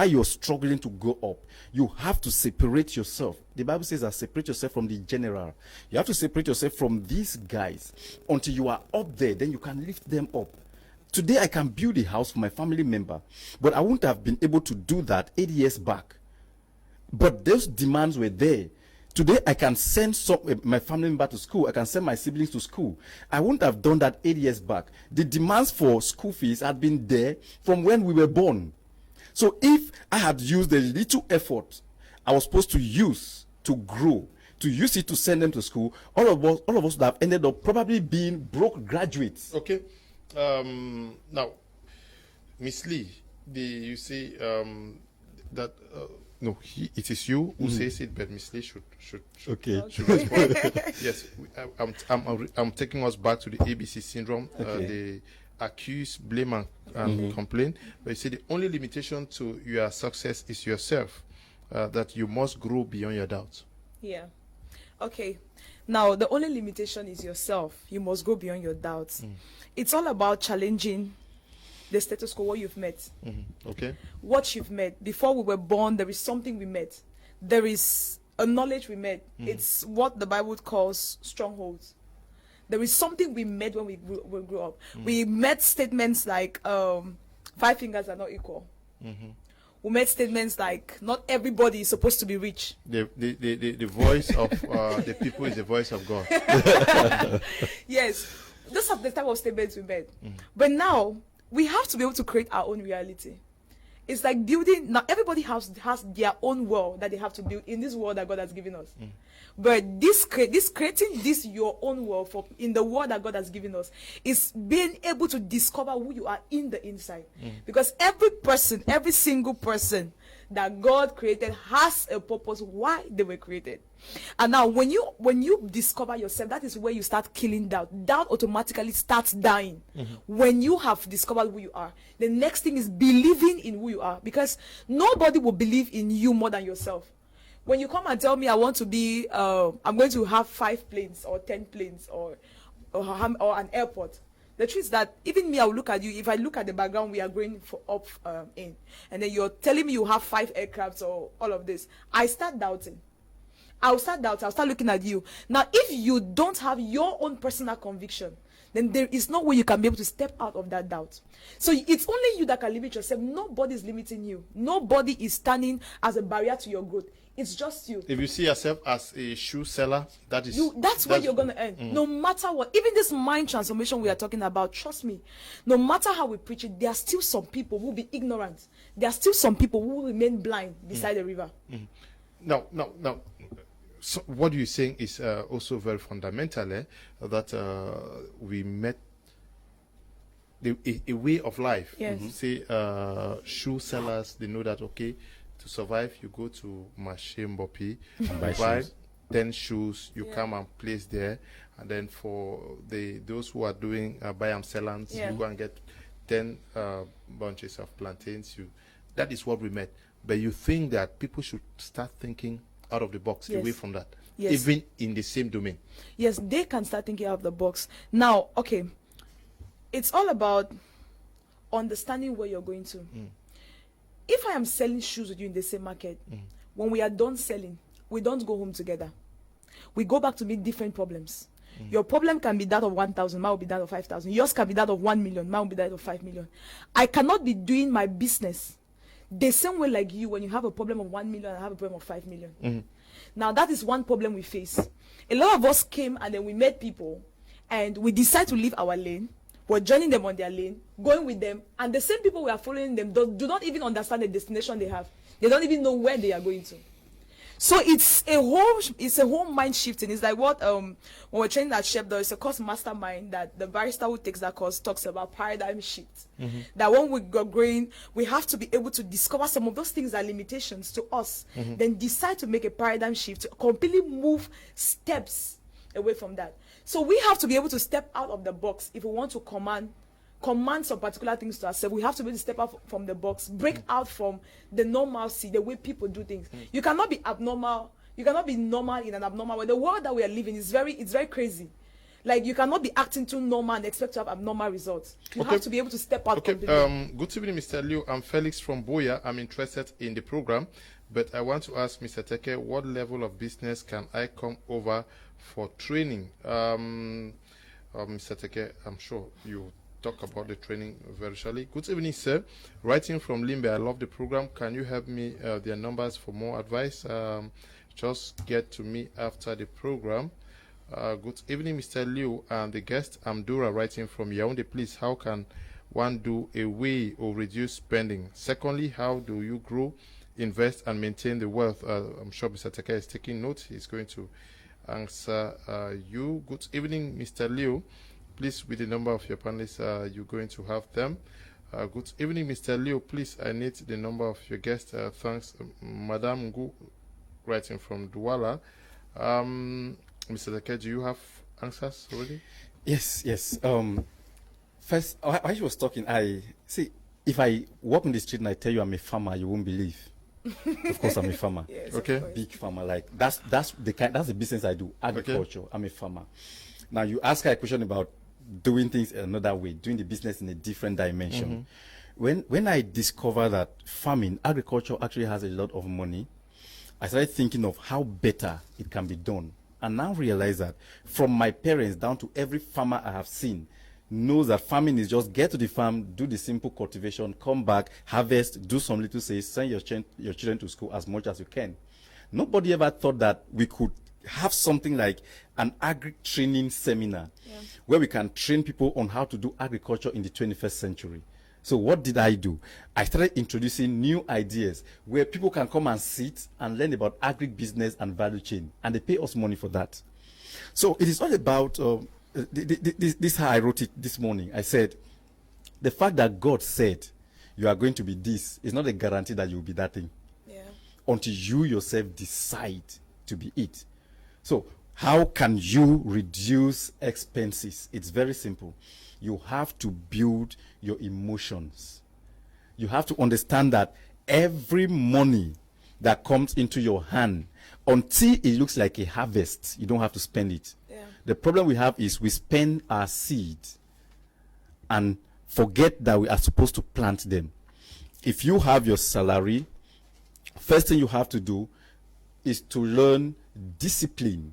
you're struggling to go up, you have to separate yourself. The Bible says that separate yourself from the general. You have to separate yourself from these guys until you are up there. Then you can lift them up. Today I can build a house for my family member, but I wouldn't have been able to do that 8 years back. But those demands were there. Today, I can send my family member to school. I can send my siblings to school. I wouldn't have done that 8 years back. The demands for school fees had been there from when we were born. So if I had used the little effort I was supposed to use to grow, to use it to send them to school, all of us would have ended up probably being broke graduates. Okay. Now, Miss Lee, you say that no, it is you who says it, but Miss Lee should Okay. should respond. Yes, I'm taking us back to the ABC syndrome. The accuse, blame, and complain. But you see, the only limitation to your success is yourself. That you must grow beyond your doubts. Yeah. Okay. Now, the only limitation is yourself. You must go beyond your doubts. It's all about challenging the status quo, what you've met. Okay. What you've met. Before we were born, there is something we met. There is a knowledge we met. It's what the Bible calls strongholds. There is something we met when we grew up. We met statements like 5 fingers are not equal. We made statements like not everybody is supposed to be rich. The voice of the people is the voice of God. Yes, those are the type of statements we made. But now we have to be able to create our own reality. It's like building. Now everybody has their own world that they have to build in this world that God has given us. But creating this your own world in the world that God has given us is being able to discover who you are in the inside. Because every single person that God created has a purpose why they were created. And now when you discover yourself, that is where you start killing doubt. Doubt automatically starts dying. When you have discovered who you are, the next thing is believing in who you are, because nobody will believe in you more than yourself. When you come and tell me I want to be, I'm going to have 5 planes or 10 planes or an airport. The truth is that even me, I will look at you. If I look at the background we are going up in, and then you're telling me you have 5 aircrafts or all of this, I start doubting. I'll start looking at you. Now, if you don't have your own personal conviction, then there is no way you can be able to step out of that doubt. So it's only you that can limit yourself. Nobody is limiting you. Nobody is standing as a barrier to your growth. It's just you. If you see yourself as a shoe seller, that's where you're going to earn. No matter what. Even this mind transformation we are talking about, trust me, no matter how we preach it, there are still some people who will be ignorant. There are still some people who will remain blind beside the river. No. So what you're saying is also very fundamental, that we met a way of life. Yes. Say shoe sellers, they know that, okay, to survive, you go to Marché Mbopi, buy 10 shoes, you come and place there, and then for those who are doing buy and sell-ons, you go and get 10 bunches of plantains. That is what we met. But you think that people should start thinking out of the box, away from that, even in the same domain. Yes, they can start thinking out of the box. Now, okay, it's all about understanding where you're going to. If I am selling shoes with you in the same market, when we are done selling, we don't go home together. We go back to meet different problems. Your problem can be that of 1,000, mine will be that of 5,000. Yours can be that of 1 million, mine will be that of 5 million. I cannot be doing my business the same way like you when you have a problem of 1 million and I have a problem of 5 million. Now, that is one problem we face. A lot of us came and then we met people and we decide to leave our lane. We're joining them on their lane, going with them, and the same people we are following them do not even understand the destination they have. They don't even know where they are going to. So it's a whole mind shifting. It's like what when we're training at Chef, there is a course mastermind that the barrister who takes that course talks about paradigm shift. That when we go growing, we have to be able to discover some of those things are limitations to us, then decide to make a paradigm shift to completely move steps away from that. So we have to be able to step out of the box if we want to command some particular things to ourselves. We have to be able to step out from the box, break out from the normalcy, the way people do things. You cannot be abnormal. You cannot be normal in an abnormal way. The world that we are living is very crazy. Like, you cannot be acting too normal and expect to have abnormal results. You have to be able to step out completely. Good evening, Mr. Liu. I'm Felix from Boya. I'm interested in the program, but I want to ask Mr. Teke, what level of business can I come over for training? Mr. Teke, I'm sure you talk about the training very shortly. Good evening, sir. Writing from Limbe, I love the program. Can you help me their numbers for more advice? Just get to me after the program. Good evening, Mr. Liu and the guest. I'm Dora, writing from Yaoundé. Please, how can one do away or reduce spending? Secondly, how do you grow invest and maintain the wealth? I'm sure Mr. Teke is taking note. He's going to answer you. Good evening, Mr. Leo. Please, with the number of your panelists, you're going to have them. Good evening, Mr. Leo. Please, I need the number of your guests. Thanks, Madam Ngu, writing from Douala. Mr. Teke, do you have answers already? Yes. First, while she was talking, I see, if I walk in the street and I tell you I'm a farmer, you won't believe. Of course, I'm a farmer. Yes, okay. Big farmer. Like that's the business I do. Agriculture. Okay. I'm a farmer. Now you ask her a question about doing things another way, doing the business in a different dimension. When I discovered that farming, agriculture actually has a lot of money, I started thinking of how better it can be done. And now realize that from my parents down to every farmer I have seen knows that farming is just get to the farm, do the simple cultivation, come back, harvest, do some little sales, send your children to school as much as you can. Nobody ever thought that we could have something like an agri training seminar where we can train people on how to do agriculture in the 21st century. So what did I do? I started introducing new ideas where people can come and sit and learn about agri-business and value chain, and they pay us money for that. So it is all about, this is how I wrote it this morning. I said, the fact that God said you are going to be this is not a guarantee that you will be that thing. Yeah. Until you yourself decide to be it. So how can you reduce expenses? It's very simple. You have to build your emotions. You have to understand that every money that comes into your hand, until it looks like a harvest, you don't have to spend it. Yeah. The problem we have is we spend our seed and forget that we are supposed to plant them. If you have your salary, first thing you have to do is to learn discipline.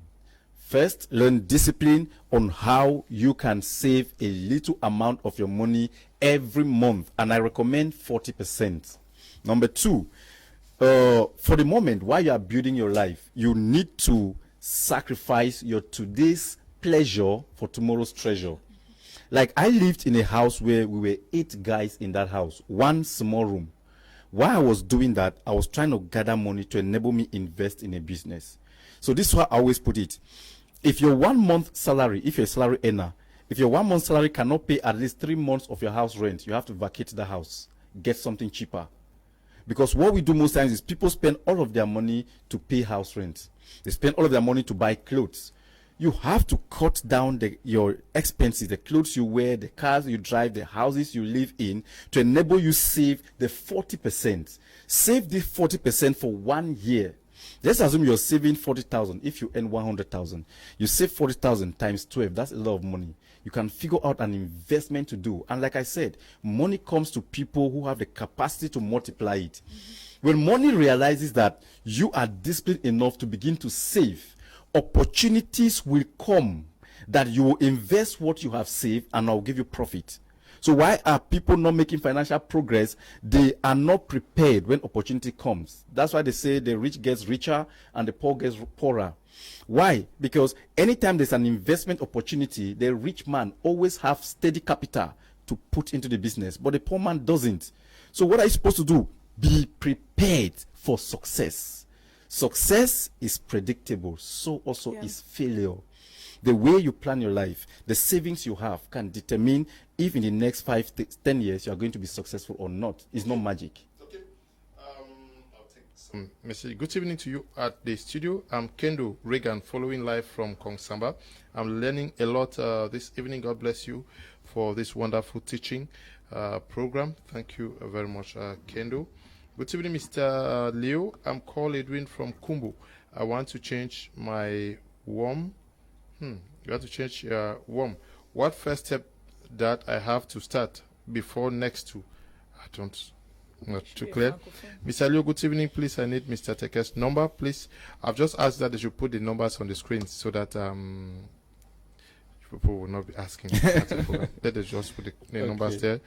First, learn discipline on how you can save a little amount of your money every month. And I recommend 40%. Number two, for the moment, while you are building your life, you need to sacrifice your today's pleasure for tomorrow's treasure. Like I lived in a house where we were 8 guys in that house, one small room. While I was doing that, I was trying to gather money to enable me invest in a business. So this is how I always put it. If your 1 month salary, if you're a salary earner, if your 1 month salary cannot pay at least 3 months of your house rent, you have to vacate the house, get something cheaper. Because what we do most times is people spend all of their money to pay house rent. They spend all of their money to buy clothes. You have to cut down your expenses, the clothes you wear, the cars you drive, the houses you live in, to enable you save the 40%. Save the 40% for 1 year. Let's assume you're saving 40,000. If you earn 100,000, you save 40,000 times 12. That's a lot of money. You can figure out an investment to do. And like I said, money comes to people who have the capacity to multiply it. When money realizes that you are disciplined enough to begin to save, opportunities will come that you will invest what you have saved and I'll give you profit. So why are people not making financial progress? They are not prepared when opportunity comes. That's why they say the rich gets richer and the poor gets poorer. Why? Because anytime there's an investment opportunity, the rich man always have steady capital to put into the business, but the poor man doesn't. So what are you supposed to do? Be prepared for success. Success is predictable, so also is failure. The way you plan your life, the savings you have can determine if in the next 5 to 10 years you are going to be successful or not. It's not magic. Okay. I'll take some message. Good evening to you at the studio. I'm Kendo Reagan, following live from Kongsamba. I'm learning a lot this evening. God bless you for this wonderful teaching program. Thank you very much, Kendo. Good evening, Mr. Leo. I'm called Edwin from Kumbu. I want to change my worm. You have to change your worm. What first step that I have to start before next to? Not too clear. Mr. Leo, good evening. Please, I need Mr. Teke's number, please. I've just asked that they should put the numbers on the screen so that people will not be asking. Let us just put the numbers there.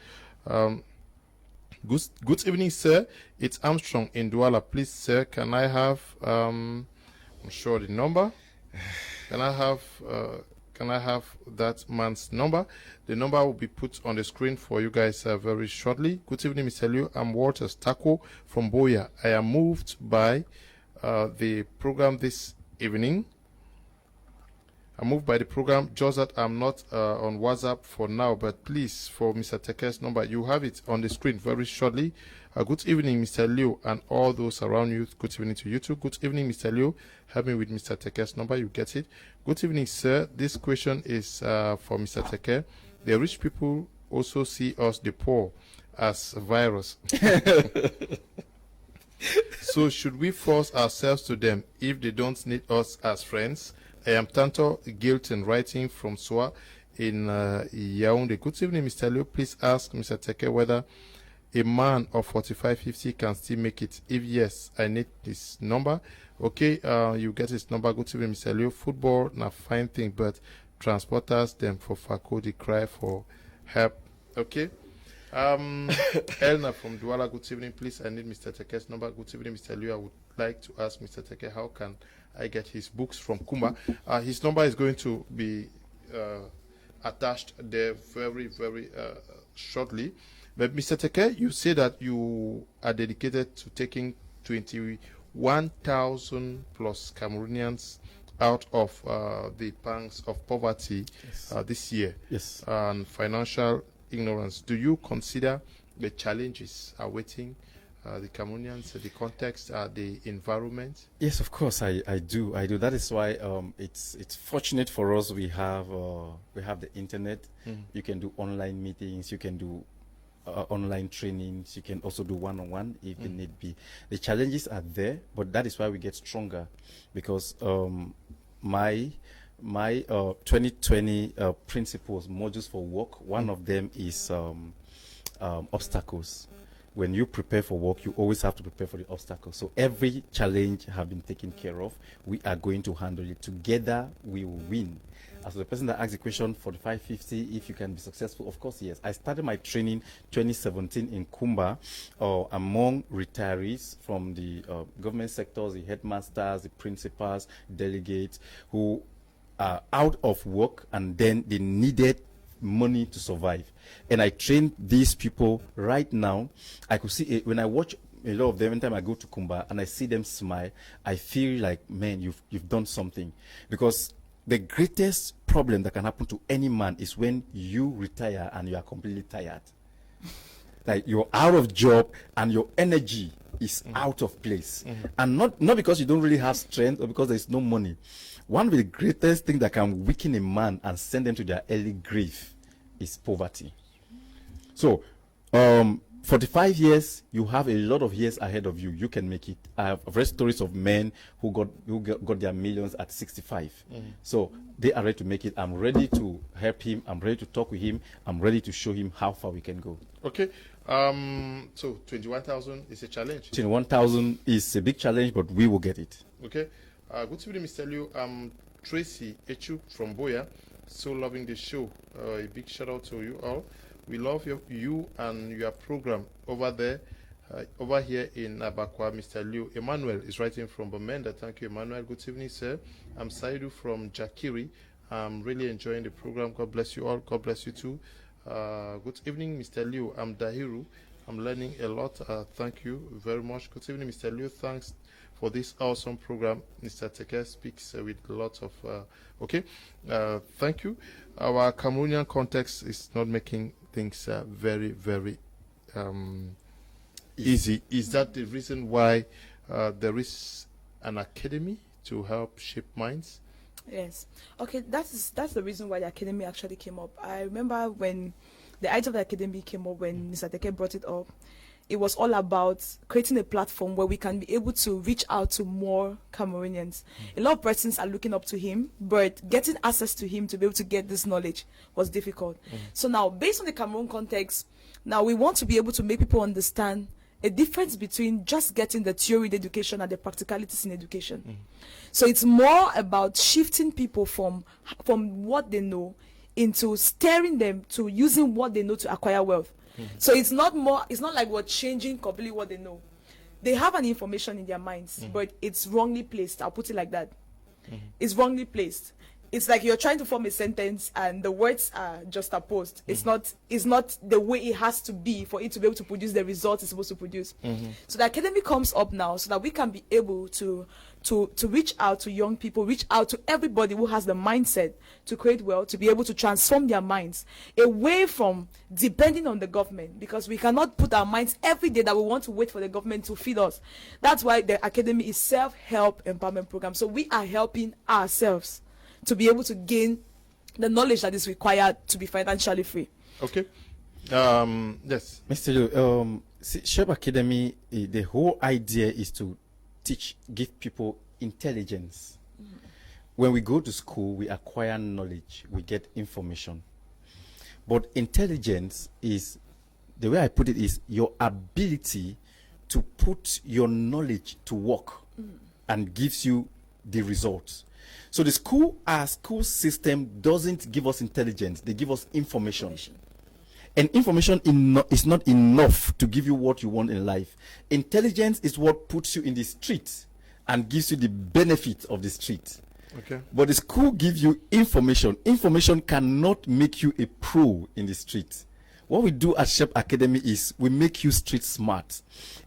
Good evening, sir. It's Armstrong in Douala. Please, sir, can I have I'm sure the number? Can I have can I have that man's number? The number will be put on the screen for you guys very shortly. Good evening, Mr. Liu. I'm Walter Stako from Boya. I am moved by the program this evening. I'm moved by the program, just that I'm not on WhatsApp for now, but please, for Mr. Teke's number, you have it on the screen very shortly. Good evening, Mr. Liu, and all those around you. Good evening to you too. Good evening, Mr. Liu. Help me with Mr. Teke's number. You get it. Good evening, sir. This question is for Mr. Teke. The rich people also see us, the poor, as a virus. So should we force ourselves to them if they don't need us as friends? I am Tanto Gilton, writing from Soa in Yaoundé. Good evening, Mr. Liu. Please ask Mr. Teke whether a man of 45-50 can still make it. If yes, I need his number. Okay, you get his number. Good evening, Mr. Liu. Football, na fine thing, but transporters, them for Fako, they cry for help. Okay. Elna from Douala, good evening. Please, I need Mr. Teke's number. Good evening, Mr. Liu. I would like to ask Mr. Teke, how can I get his books from Kumba? His number is going to be attached there very, very shortly. But Mr. Teke, you say that you are dedicated to taking 21,000 plus Cameroonians out of the pangs of poverty this year. Yes. And financial ignorance. Do you consider the challenges awaiting the Cameroonians, the context, the environment? Yes, of course, I do. That is why it's fortunate for us. We have the internet. You can do online meetings. You can do online trainings. You can also do one-on-one if the need be. The challenges are there, but that is why we get stronger, because my 2020 principles, modules for work, one of them is obstacles. When you prepare for work, you always have to prepare for the obstacles. So every challenge have been taken care of. We are going to handle it. Together, we will win. As the person that asked the question, 45-50, if you can be successful, of course, yes. I started my training 2017 in Kumba among retirees from the government sectors, the headmasters, the principals, delegates, who are out of work, and then they needed money to survive. And I trained these people. Right now, I could see it when I watch a lot of them. Every time I go to Kumba and I see them smile, I feel like, man, you've done something. Because the greatest problem that can happen to any man is when you retire and you are completely tired. Like, you're out of job and your energy is out of place. And not because you don't really have strength or because there's no money. One of the greatest things that can weaken a man and send them to their early grave is poverty. So, 45 years, you have a lot of years ahead of you. You can make it. I've read stories of men who got their millions at 65. So they are ready to make it. I'm ready to help him. I'm ready to talk with him. I'm ready to show him how far we can go. Okay. So 21,000 is a challenge. 21,000 is a big challenge, but we will get it. Okay. Good evening, Mr. Liu. I'm Tracy Echu from Boya. So loving the show. A big shout out to you all. We love you and your program over there. Over here in Abakwa, Mr. Liu. Emmanuel is writing from Bamenda. Thank you, Emmanuel. Good evening, sir. I'm Saidu from Jakiri. I'm really enjoying the program. God bless you all. God bless you too. Good evening, Mr. Liu. I'm Dahiru. I'm learning a lot. Thank you very much. Good evening, Mr. Liu. Thanks for this awesome program. Mr. Teke speaks with lots of okay. Thank you. Our Cameroonian context is not making things very, very easy. Is that the reason why there is an academy to help shape minds? Yes. Okay, that's the reason why the academy actually came up. I remember when the idea of the academy came up, when Mr. Teke brought it up, it was all about creating a platform where we can be able to reach out to more Cameroonians. A lot of persons are looking up to him, but getting access to him to be able to get this knowledge was difficult. So now, based on the Cameroon context, now we want to be able to make people understand a difference between just getting the theory in education and the practicalities in education. So it's more about shifting people from what they know into steering them to using what they know to acquire wealth. So it's not like we're changing completely what they know. They have an information in their minds, but it's wrongly placed. I'll put it like that. It's wrongly placed. it's like you're trying to form a sentence and the words are just opposed. It's not the way it has to be for it to be able to produce the results it's supposed to produce. So the academy comes up now so that we can be able to reach out to young people, reach out to everybody who has the mindset to create wealth, to be able to transform their minds away from depending on the government, because we cannot put our minds every day that we want to wait for the government to feed us. That's why the academy is self-help empowerment program. So we are helping ourselves to be able to gain the knowledge that is required to be financially free. Okay. Yes. Mr. Liu, Shape Academy, the whole idea is to give people intelligence. When we go to school, we acquire knowledge, we get information. But intelligence is, the way I put it is your ability to put your knowledge to work and gives you the results. So the our school system doesn't give us intelligence, they give us information. And information is not enough to give you what you want in life. Intelligence is what puts you in the street and gives you the benefit of the street. Okay. But the school gives you information. Information cannot make you a pro in the street. What we do at Shape Academy is we make you street smart.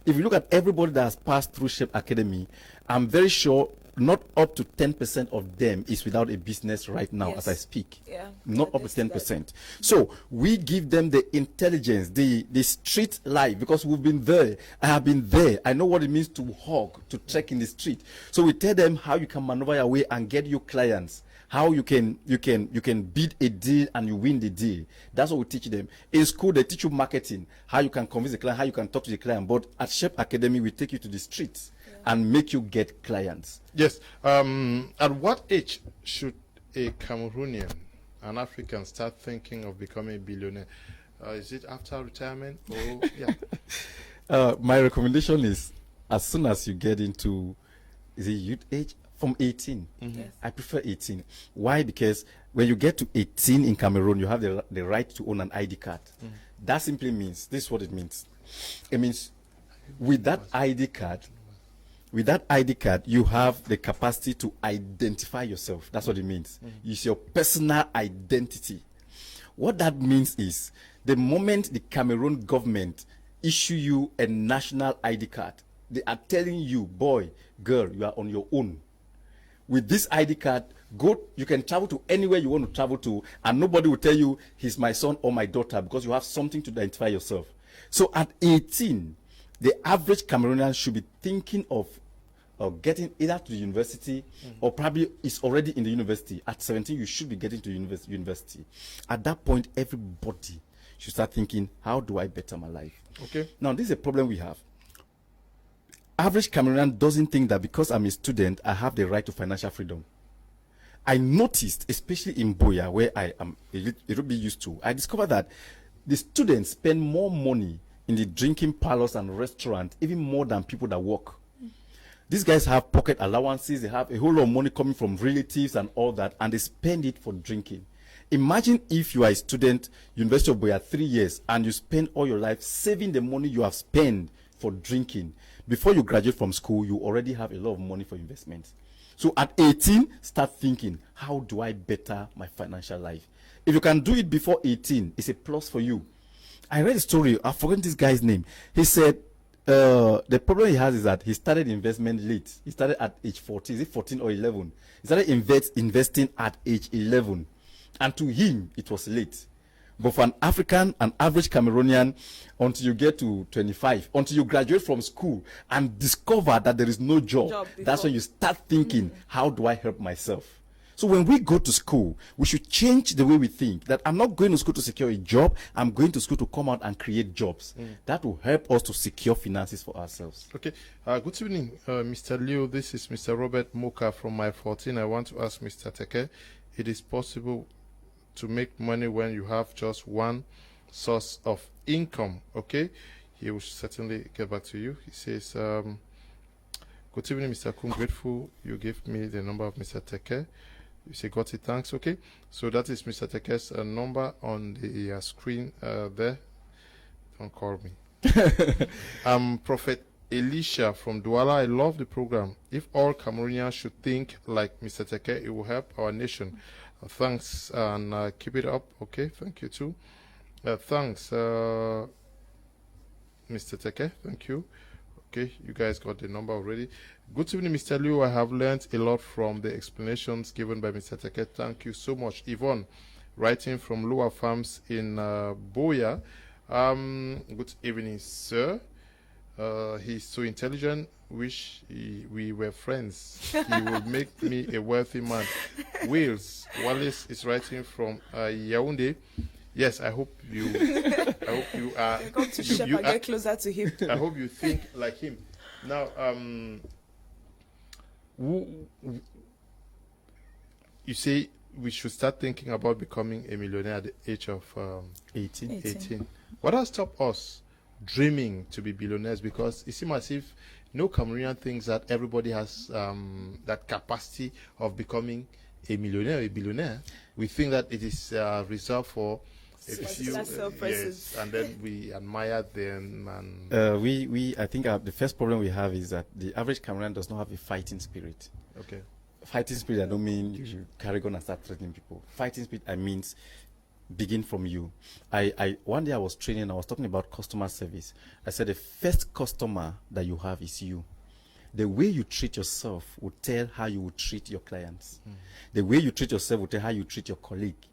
If you look at everybody that has passed through Shape Academy, I'm very sure not up to 10% of them is without a business right now as I speak. Yeah. Not up to 10%. So we give them the intelligence, the street life, because we've been there. I have been there. I know what it means to hawk, to trek in the street. So we tell them how you can maneuver your way and get your clients. How you can bid a deal and you win the deal. That's what we teach them. In school, they teach you marketing, how you can convince the client, how you can talk to the client. But at Shape Academy, we take you to the streets and make you get clients. Yes. At what age should a Cameroonian, an African, start thinking of becoming a billionaire? Is it after retirement? Or, yeah. My recommendation is as soon as you get into the youth age, from 18. Yes. I prefer 18. Why? Because when you get to 18 in Cameroon, you have the right to own an ID card. That simply means, this is what it means. It means with that ID card, you have the capacity to identify yourself. That's what it means. It's your personal identity. What that means is the moment the Cameroon government issue you a national ID card, they are telling you, boy, girl, you are on your own. With this ID card, you can travel to anywhere you want to travel to, and nobody will tell you he's my son or my daughter, because you have something to identify yourself. So at 18, the average Cameroonian should be thinking of getting either to the university or probably is already in the university. At 17, you should be getting to university. At that point, everybody should start thinking, how do I better my life? Okay. Now, this is a problem we have. Average Cameroonian doesn't think that because I'm a student, I have the right to financial freedom. I noticed, especially in Boya, where I am a little bit used to, I discovered that the students spend more money in the drinking parlors and restaurants, even more than people that work. These guys have pocket allowances, they have a whole lot of money coming from relatives and all that, and they spend it for drinking. Imagine if you are a student, University of Boya, 3 years, and you spend all your life saving the money you have spent for drinking. Before you graduate from school, you already have a lot of money for investments. So at 18, start thinking, how do I better my financial life? If you can do it before 18, it's a plus for you. I read a story, I've forgotten this guy's name. He said, the problem he has is that he started investment late. He started at age 14, is it 14 or 11? He started investing at age 11. And to him, it was late. But for an African, an average Cameroonian, until you get to 25, until you graduate from school and discover that there is no job that's when you start thinking, how do I help myself? So when we go to school, we should change the way we think, that I'm not going to school to secure a job, I'm going to school to come out and create jobs. That will help us to secure finances for ourselves. Okay. Good evening, Mr. Liu. This is Mr. Robert Moka from My 14. I want to ask Mr. Teke, it is possible to make money when you have just one source of income? Okay, he will certainly get back to you. He says, good evening, Mr. Kun, grateful you gave me the number of Mr. Teke. You say, got it, thanks. Okay, so that is Mr. Teke's number on the screen there. Don't call me. Prophet Elisha from Douala, I love the program. If all Cameroonians should think like Mr. Teke, it will help our nation. Thanks, and keep it up. Okay, thank you too. Thanks, Mr. Teke. Thank you. Okay, you guys got the number already. Good evening, Mr. Liu. I have learned a lot from the explanations given by Mr. Teke. Thank you so much. Yvonne, writing from Lower Farms in Boya. Good evening, sir. He's so intelligent. Wish we were friends. He will make me a wealthy man. Wallace is writing from Yaoundé. Yes, I hope you. I hope you are. Come to Shepherd, get closer to him. I hope you think like him. Now, you say we should start thinking about becoming a millionaire at the age of 18. What has stopped us dreaming to be billionaires? Because it seems as if no Cameroonian thinks that everybody has that capacity of becoming a millionaire or a billionaire. We think that it is reserved for a few, yes, and then we admire them. And I think the first problem we have is that the average Cameroonian does not have a fighting spirit. Okay. Fighting spirit, I don't mean you should carry on and start threatening people. Fighting spirit, I mean begin from you. One day I was training, I was talking about customer service. I said the first customer that you have is you. The way you treat yourself will tell how you will treat your clients. The way you treat yourself will tell how you treat your colleague.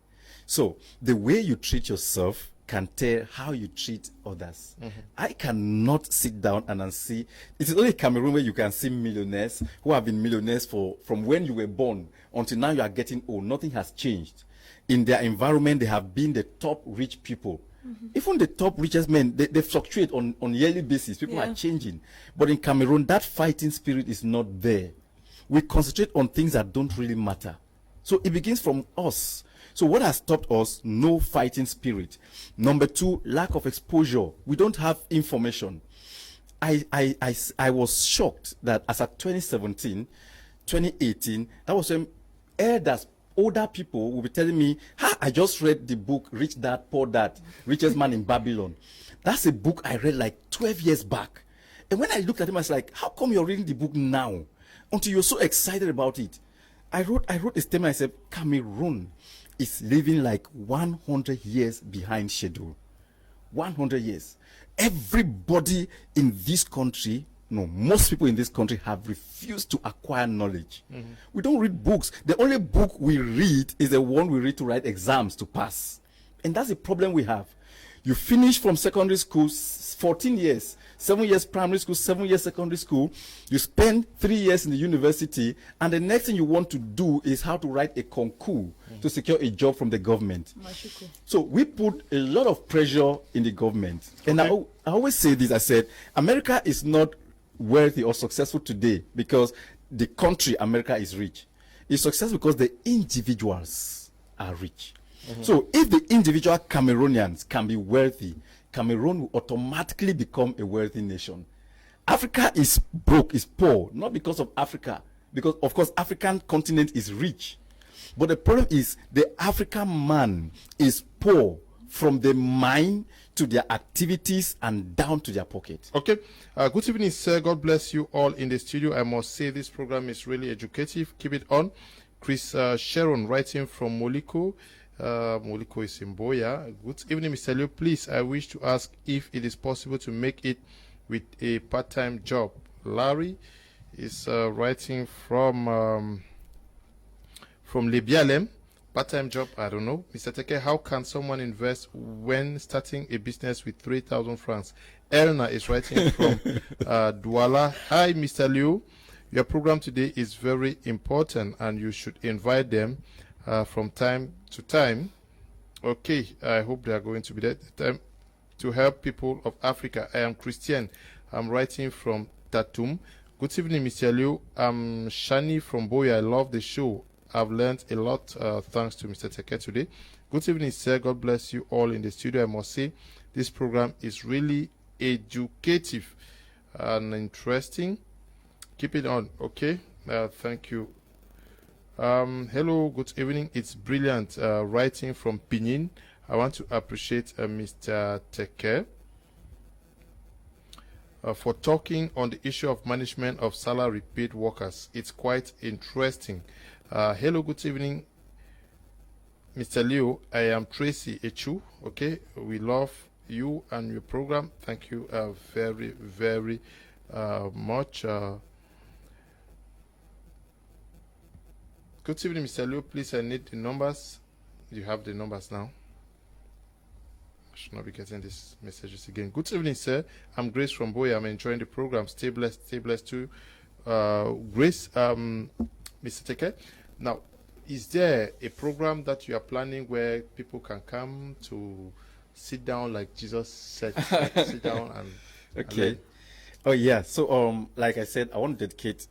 So the way you treat yourself can tell how you treat others. I cannot sit down and see. It is only Cameroon where you can see millionaires who have been millionaires from when you were born until now you are getting old. Nothing has changed. In their environment, they have been the top rich people. Even the top richest men, they fluctuate on yearly basis. People are changing. But in Cameroon, that fighting spirit is not there. We concentrate on things that don't really matter. So it begins from us. So what has stopped us? No fighting spirit. Number two, lack of exposure. We don't have information. I was shocked that as at 2017, 2018, that was when elders, older people will be telling me, I just read the book, Rich Dad, Poor Dad, Richest Man in Babylon. That's a book I read like 12 years back. And when I looked at him, I was like, how come you're reading the book now? Until you're so excited about it. I wrote a statement, I said, Cameroon is living like 100 years behind schedule. 100 years. Everybody in this country, no, most people in this country have refused to acquire knowledge. We don't read books. The only book we read is the one we read to write exams to pass. And that's the problem we have. You finish from secondary school, 14 years, 7 years primary school, 7 years secondary school. You spend 3 years in the university, and the next thing you want to do is how to write a concours to secure a job from the government. So we put a lot of pressure in the government. And I always say this, I said, America is not wealthy or successful today because the country America is rich. It's successful because the individuals are rich. So if the individual Cameroonians can be wealthy, Cameroon will automatically become a wealthy nation. Africa is broke, is poor, not because of Africa, because of course African continent is rich. But the problem is the African man is poor from the mind to their activities and down to their pocket. Okay. Good evening, sir. God bless you all in the studio. I must say this program is really educative. Keep it on. Chris Sharon writing from Moliko. Moliko is in Boya. Good evening, Mr. Leo. Please, I wish to ask if it is possible to make it with a part-time job. Larry is writing from Lebialem. Part-time job, I don't know. Mr. Teke, how can someone invest when starting a business with 3,000 francs? Elna is writing from Douala. Hi, Mr. Liu. Your program today is very important and you should invite them from time to time. Okay, I hope they are going to be there to help people of Africa. I am Christian. I'm writing from Tatum. Good evening, Mr. Liu. I'm Shani from Boya. I love the show. I've learned a lot thanks to Mr. Teke today. Good evening, sir. God bless you all in the studio. I must say, this program is really educative and interesting. Keep it on, okay? Thank you. Hello, good evening. It's brilliant writing from Pinin. I want to appreciate Mr. Teke. for talking on the issue of management of salary paid workers. It's quite interesting. Hello, good evening, Mr. Leo. I am Tracy Echu. Okay, we love you and your program. Thank you very, very much. Good evening, Mr. Leo. Please, I need the numbers. You have the numbers now. I should not be getting these messages again. Good evening, sir. I'm Grace from Boya. I'm enjoying the program. Stay blessed too. Grace, Mr. Teke. Now, is there a program that you are planning where people can come to sit down like Jesus said, like sit down and okay. And oh yeah. So like I said, I want to dedicate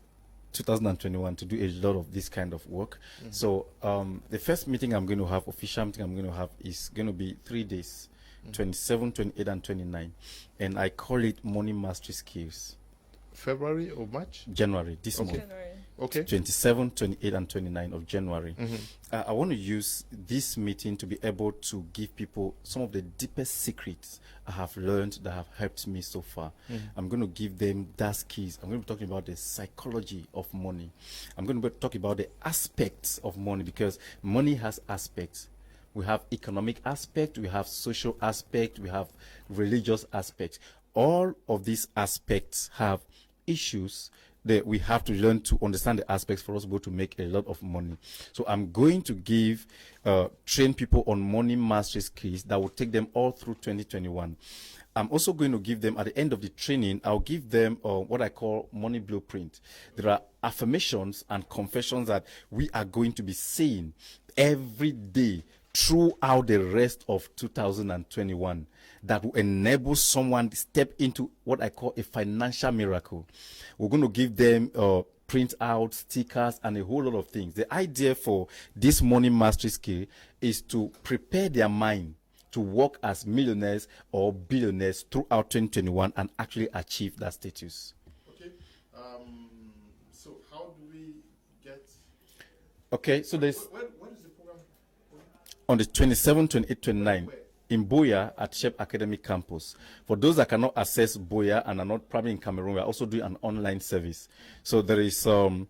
2021 to do a lot of this kind of work. So the first meeting I'm going to have, official meeting I'm going to have, is going to be 3 days, 27, 28, and 29, and I call it Money Mastery Skills. February or March? January, this month. January. Okay. 27, 28, and 29 of January. I want to use this meeting to be able to give people some of the deepest secrets I have learned that have helped me so far. I'm going to give them that skills. I'm going to be talking about the psychology of money. I'm going to be talking about the aspects of money, because money has aspects. We have economic aspect, we have social aspect, we have religious aspect. All of these aspects have issues that we have to learn to understand the aspects for us to be able to make a lot of money. So I'm going to train people on money mastery skills that will take them all through 2021. I'm also going to give them, at the end of the training, I'll give them what I call money blueprint. There are affirmations and confessions that we are going to be saying every day throughout the rest of 2021 that will enable someone to step into what I call a financial miracle. We're going to give them print out stickers and a whole lot of things. The idea for this money mastery skill is to prepare their mind to work as millionaires or billionaires throughout 2021 and actually achieve that status. Okay. So how do we get? Okay, so there's When is the program? on the 27, 28, 29 in Boya at Shep Academic Campus. For those that cannot access Boya and are not probably in Cameroon, we are also doing an online service. So there is a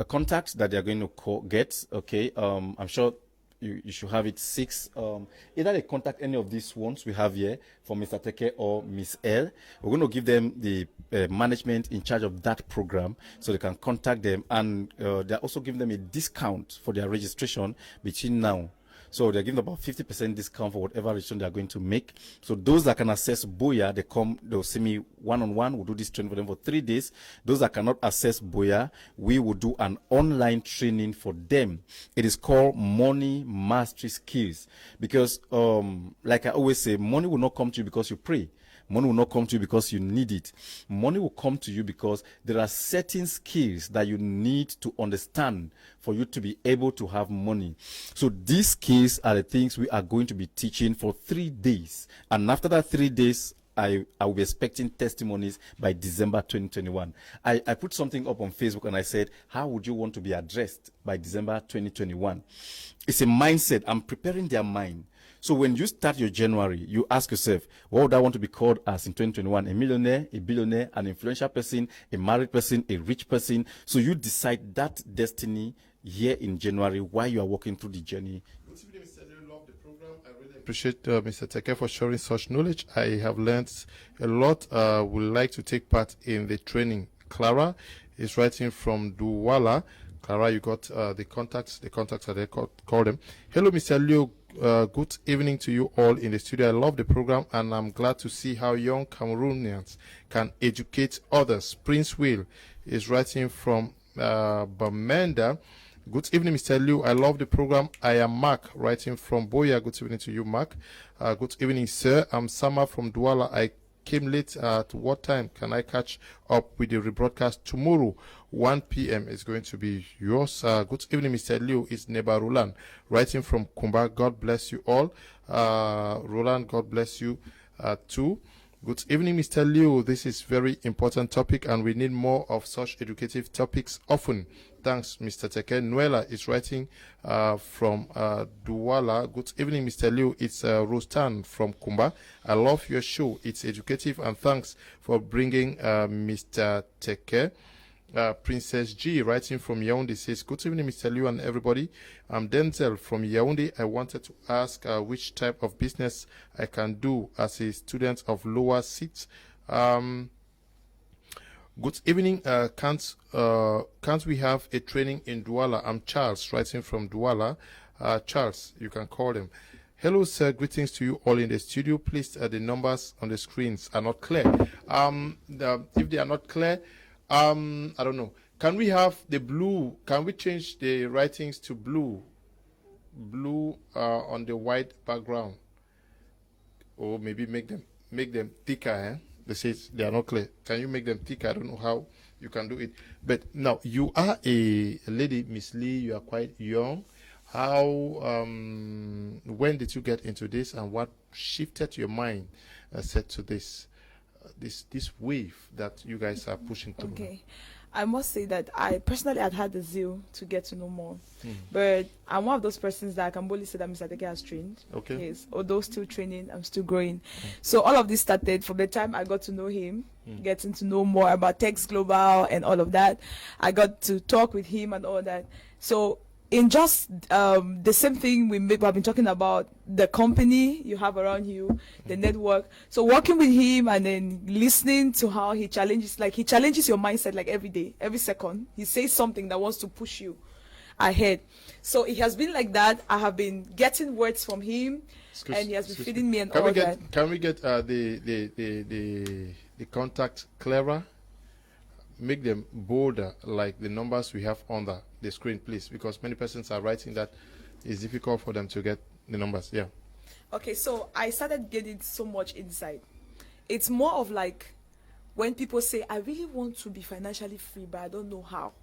contact that they are going to get. Okay, I'm sure you should have it 6. Either they contact any of these ones we have here for Mr. Teke or Miss L. We're going to give them the management in charge of that program so they can contact them, and they're also giving them a discount for their registration between now. So they're giving about 50% discount for whatever registration they're going to make. So those that can access Boya, they'll see me one-on-one. We'll do this training for them for 3 days. Those that cannot access Boya, we will do an online training for them. It is called Money Mastery Skills. Because, like I always say, money will not come to you because you pray. Money will not come to you because you need it. Money will come to you because there are certain skills that you need to understand for you to be able to have money. So these skills are the things we are going to be teaching for 3 days. And after that 3 days, I will be expecting testimonies by December 2021. I put something up on Facebook and I said, how would you want to be addressed by December 2021? It's a mindset. I'm preparing their mind. So when you start your January, you ask yourself, what would I want to be called as in 2021? A millionaire, a billionaire, an influential person, a married person, a rich person. So you decide that destiny here in January while you are walking through the journey. Good evening, Mr. Leo. Love the program. I really appreciate Mr. Teke for sharing such knowledge. I have learned a lot. Would like to take part in the training. Clara is writing from Douala. Clara, you got the contacts are there. Call them. Hello, Mr. Leo. Good evening to you all in the studio. I love the program and I'm glad to see how young Cameroonians can educate others. Prince Will is writing from Bamenda. Good evening, Mr. Liu. I love the program. I am Mark, writing from Boya. Good evening to you, Mark. Good evening, sir. I'm Sama from Douala. I came late. At what time can I catch up with the rebroadcast? Tomorrow, 1 p.m. is going to be yours. Good evening, Mr. Liu. It's Neba Roland, writing from Kumba. God bless you all. Roland, God bless you too. Good evening, Mr. Liu. This is very important topic, and we need more of such educative topics often. Thanks, Mr. Teke. Nuela is writing from Douala. Good evening, Mr. Liu. It's Rostan from Kumba. I love your show. It's educative, and thanks for bringing Mr. Teke. Princess G writing from Yaoundé says, good evening, Mr. Liu and everybody. I'm Denzel from Yaoundé. I wanted to ask which type of business I can do as a student of lower seats. Good evening. Can't we have a training in Douala? I'm Charles writing from Douala. Charles, you can call them. Hello, sir. Greetings to you all in the studio. Please, the numbers on the screens are not clear. If they are not clear, I don't know. Can we have the blue? Can we change the writings to blue? Blue on the white background, or maybe make them thicker. Eh? They say they are not clear. Can you make them thicker? I don't know how you can do it. But now you are a lady, Miss Lee. You are quite young. How? When did you get into this, and what shifted your mind set to this? This wave that you guys are pushing through. Okay, I must say that I personally had the zeal to get to know more, but I'm one of those persons that I can boldly say that Mr. Teke has trained. Okay. Yes, although still training, I'm still growing. So all of this started from the time I got to know him, getting to know more about Tex Global and all of that. I got to talk with him and all that. So in just the same thing we've been talking about, the company you have around you, the network. So working with him and then listening to how he challenges your mindset like every day, every second. He says something that wants to push you ahead. So it has been like that. I have been getting words from him, and he has been feeding me and all that. Can we get the contact clearer? Make them bolder, like the numbers we have on the screen, please, because many persons are writing that it's difficult for them to get the numbers. Yeah. Okay, so I started getting so much insight. It's more of like when people say, I really want to be financially free, but I don't know how.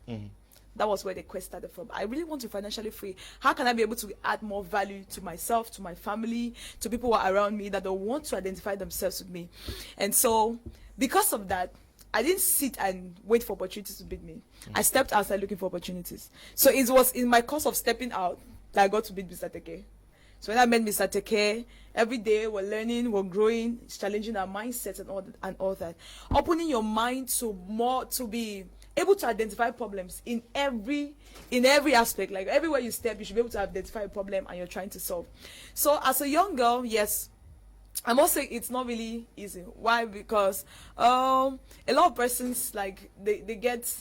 That was where the quest started from. I really want to be financially free. How can I be able to add more value to myself, to my family, to people who are around me that don't want to identify themselves with me? And so because of that, I didn't sit and wait for opportunities to beat me. I stepped outside looking for opportunities. So it was in my course of stepping out that I got to beat Mr. Teke. So when I met Mr. Teke, every day we're learning, we're growing, it's challenging our mindsets and all that. Opening your mind to be able to identify problems in every aspect. Like everywhere you step, you should be able to identify a problem and you're trying to solve. So as a young girl, yes, I must say it's not really easy. Why? Because a lot of persons, like they get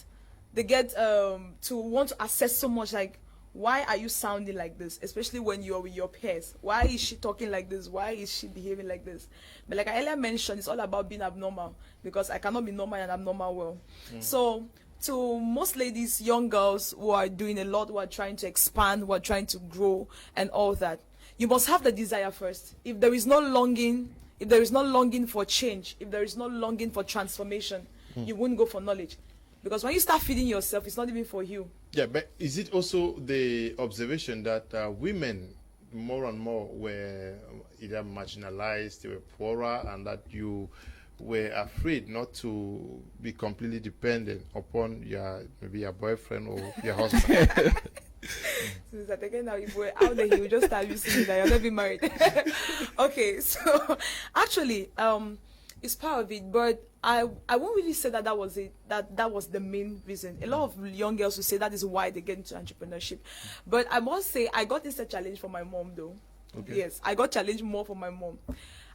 to want to assess so much, like, why are you sounding like this, especially when you're with your peers? Why is she talking like this? Why is she behaving like this? But like I earlier mentioned, it's all about being abnormal, because I cannot be normal and abnormal well. So to most ladies, young girls who are doing a lot, who are trying to expand, who are trying to grow and all that, you must have the desire first. If there is no longing for change, if there is no longing for transformation, you won't go for knowledge. Because when you start feeding yourself, it's not even for you. Yeah, but is it also the observation that women more and more were either marginalized, they were poorer, and that you were afraid not to be completely dependent upon maybe your boyfriend or your husband? Since I now, if we're out there, he will just start using it that you're not being married. Okay, so actually, it's part of it, but I won't really say that was it. That was the main reason. A lot of young girls will say that is why they get into entrepreneurship. But I must say, I got this challenge from my mom, though. Okay. Yes, I got challenged more from my mom.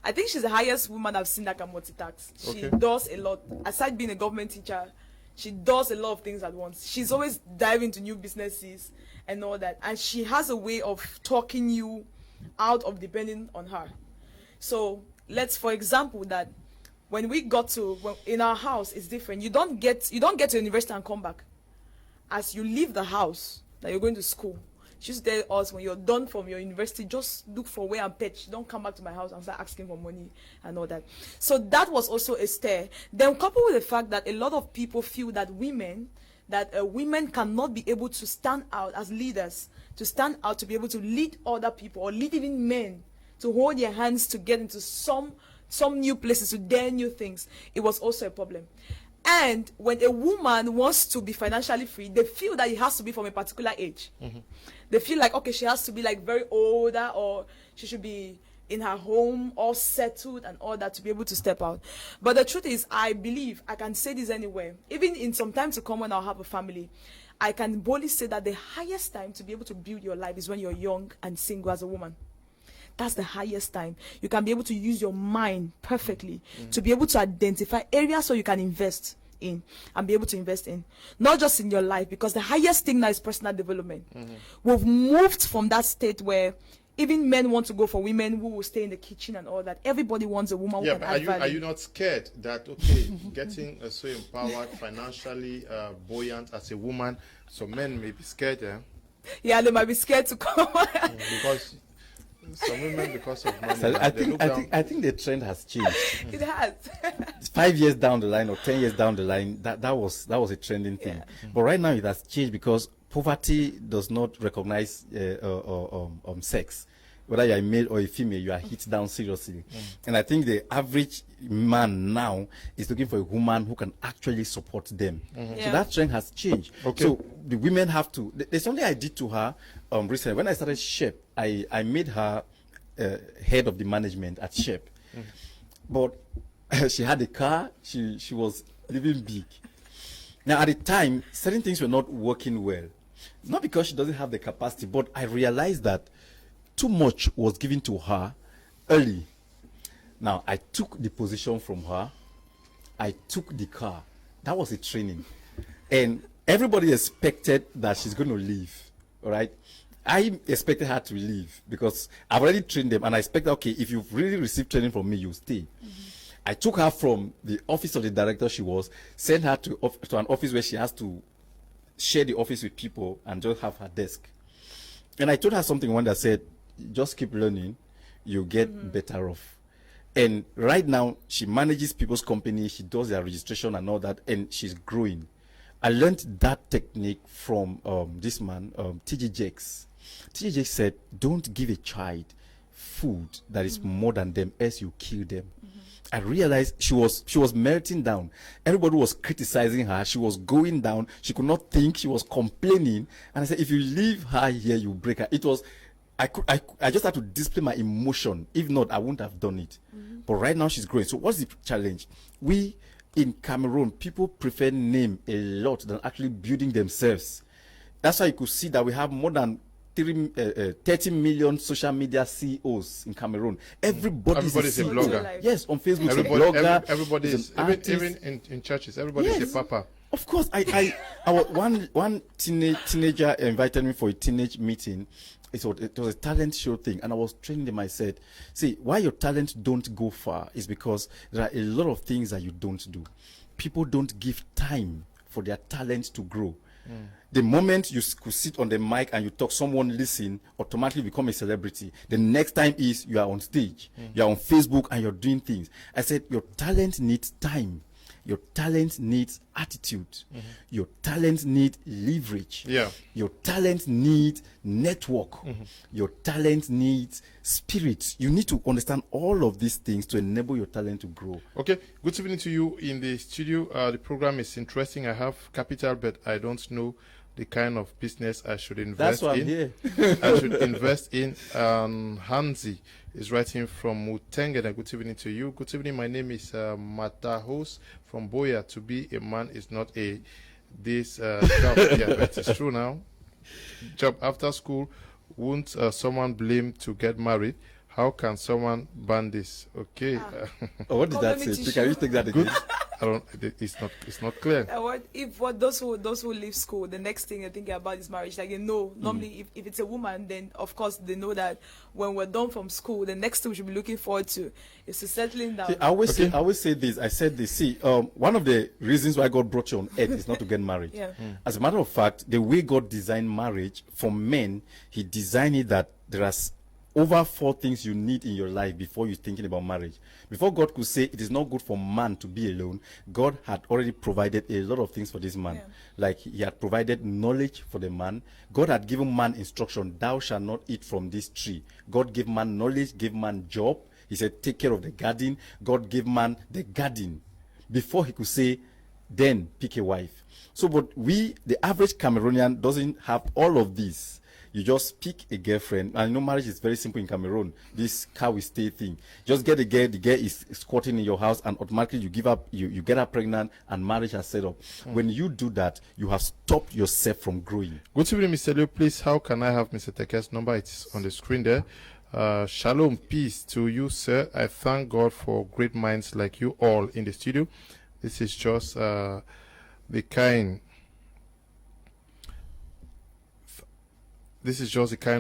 I think she's the highest woman I've seen that can multitask. She does a lot. Aside being a government teacher, she does a lot of things at once. She's always diving into new businesses and all that. And she has a way of talking you out of depending on her. So for example, that when we got to, in our house, it's different. You don't get to university and come back. As you leave the house, that you're going to school, she used to tell us, when you're done from your university, just look for where I'm pitched. Don't come back to my house and start asking for money and all that. So that was also a stare. Then coupled with the fact that a lot of people feel that women cannot be able to stand out as leaders, to stand out to be able to lead other people or lead even men, to hold their hands to get into some some new places, to dare new things, it was also a problem. And when a woman wants to be financially free, they feel that it has to be from a particular age. They feel like, okay, she has to be like very older, or she should be in her home, all settled and all that, to be able to step out. But the truth is, I believe, I can say this anywhere, even in some time to come when I'll have a family, I can boldly say that the highest time to be able to build your life is when you're young and single as a woman. That's the highest time. You can be able to use your mind perfectly to be able to identify areas so you can invest in and be able to invest in, not just in your life, because the highest thing now is personal development. We've moved from that state where even men want to go for women who will stay in the kitchen and all that. Everybody wants a woman who can add value. Are you not scared that, okay, getting so empowered, financially buoyant as a woman, so men may be scared, Yeah, they might be scared to come. Because some women, because of money, So I think the trend has changed. It has. 5 years down the line or 10 years down the line, that was a trending thing. But right now it has changed because poverty does not recognize sex. Whether you're a male or a female, you are hit down seriously. And I think the average man now is looking for a woman who can actually support them. So that trend has changed. Okay. So the women have to. There's something I did to her recently. When I started Shep, I made her head of the management at Shep. But she had a car. She was living big. Now at the time, certain things were not working well. Not because she doesn't have the capacity, but I realized that too much was given to her early. Now, I took the position from her. I took the car. That was a training. And everybody expected that she's going to leave. All right? I expected her to leave because I've already trained them. And I expected, okay, if you've really received training from me, you stay. I took her from the office of the director she was, sent her to an office where she has to share the office with people and just have her desk. And I told her something one that said, just keep learning, you get better off. And right now, she manages people's company, she does their registration and all that, and she's growing. I learned that technique from this man, T.G. Jakes. T.G. Jakes said, don't give a child food that is more than them, else you kill them. I realized she was melting down. Everybody was criticizing her. She was going down. She could not think. She was complaining. And I said, if you leave her here, you break her. It was, I just had to display my emotion. If not, I wouldn't have done it. But right now she's growing. So what's the challenge? We in Cameroon, people prefer name a lot than actually building themselves. That's why you could see that we have more than 30 million social media CEOs in Cameroon. Everybody's a blogger. Yes, on Facebook, blogger. Everybody is, even in churches, everybody is a papa. Of course, I was one teenager invited me for a teenage meeting. It was a talent show thing, and I was training them. I said, see, why your talent don't go far is because there are a lot of things that you don't do. People don't give time for their talent to grow. The moment you could sit on the mic and you talk, someone listen, automatically become a celebrity. The next time is you are on stage, you are on Facebook and you're doing things. I said, your talent needs time. Your talent needs attitude. Your talent needs leverage. Your talent needs network. Your talent needs spirit. You need to understand all of these things to enable your talent to grow. Okay, good evening to you in the studio. The program is interesting. I have capital, but I don't know the kind of business I should invest in. That's why I'm here. I should invest in. Hansi is writing from Mutengene. Good evening to you. Good evening. My name is Matahos from Boya. To be a man is not this job. Yeah, but it's true now. Job after school. Won't someone blame to get married? How can someone ban this? Okay. What did that say? Can you take that again? I don't. It's not clear. Those who leave school, the next thing they're thinking about is marriage. Like, normally if it's a woman, then of course they know that when we're done from school, the next thing we should be looking forward to is to settling down. See, I always say this. I said this. See, one of the reasons why God brought you on earth is not to get married. As a matter of fact, the way God designed marriage for men, He designed it that there are over 4 things you need in your life before you're thinking about marriage. Before God could say it is not good for man to be alone, God had already provided a lot of things for this man. Like He had provided knowledge for the man. God had given man instruction, thou shalt not eat from this tree. God gave man knowledge, gave man job. He said, take care of the garden. God gave man the garden before he could say, then pick a wife. So, but the average Cameroonian doesn't have all of this. You just pick a girlfriend, and marriage is very simple in Cameroon. This car will stay thing. Just get a girl, the girl is squatting in your house, and automatically you give up, you get her pregnant, and marriage has set up. When you do that, you have stopped yourself from growing. Good evening, Mr. Leo. Please, how can I have Mr. Teke's number? It's on the screen there. Shalom, peace to you, sir. I thank God for great minds like you all in the studio. This is just the kind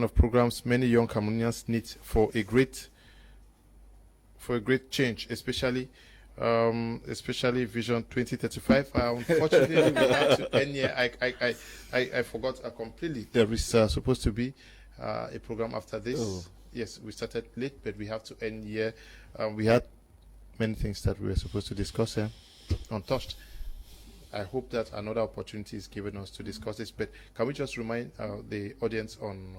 of programs many young Cameroonians need for a great change, especially Vision 2035. Unfortunately, we have to end here. I forgot completely. There is supposed to be a program after this. Oh. Yes, we started late, but we have to end here. We had many things that we were supposed to discuss here untouched. I hope that another opportunity is given us to discuss this, but can we just remind the audience on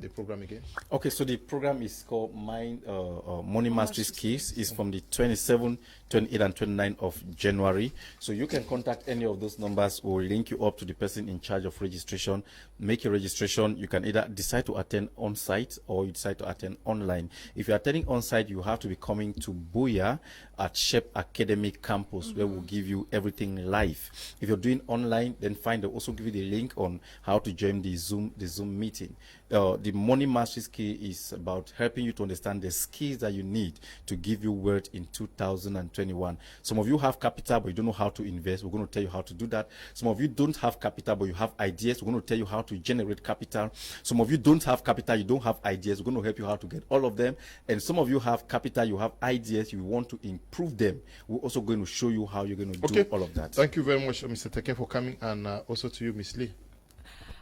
the program again? Okay, so the program is called Money Mastery Skills. It's from the 27th, 28th, and 29th of January. So you can contact any of those numbers or link you up to the person in charge of registration. Make your registration. You can either decide to attend on-site or you decide to attend online. If you're attending on-site, you have to be coming to Buya at Shep Academic Campus, where we'll give you everything live. If you're doing online, then they'll also give you the link on how to join the Zoom meeting. The Money Mastery Skill is about helping you to understand the skills that you need to give you wealth in 2021. Some of you have capital, but you don't know how to invest. We're going to tell you how to do that. Some of you don't have capital, but you have ideas. We're going to tell you how to generate capital. Some of you don't have capital, you don't have ideas. We're going to help you how to get all of them. And some of you have capital, you have ideas, you want to improve them. We're also going to show you how you're going to do all of that. Thank you very much, Mr. Teke, for coming, and also to you, Ms. Lee.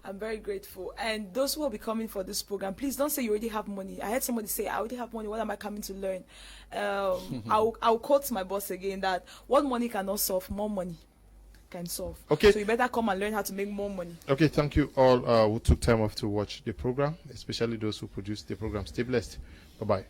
I'm very grateful. And those who will be coming for this program, please don't say you already have money. I heard somebody say, I already have money. What am I coming to learn? I'll quote my boss again that what money cannot solve, more money can solve. Okay. So you better come and learn how to make more money. Okay, thank you all who took time off to watch the program, especially those who produced the program. Stay blessed. Bye-bye.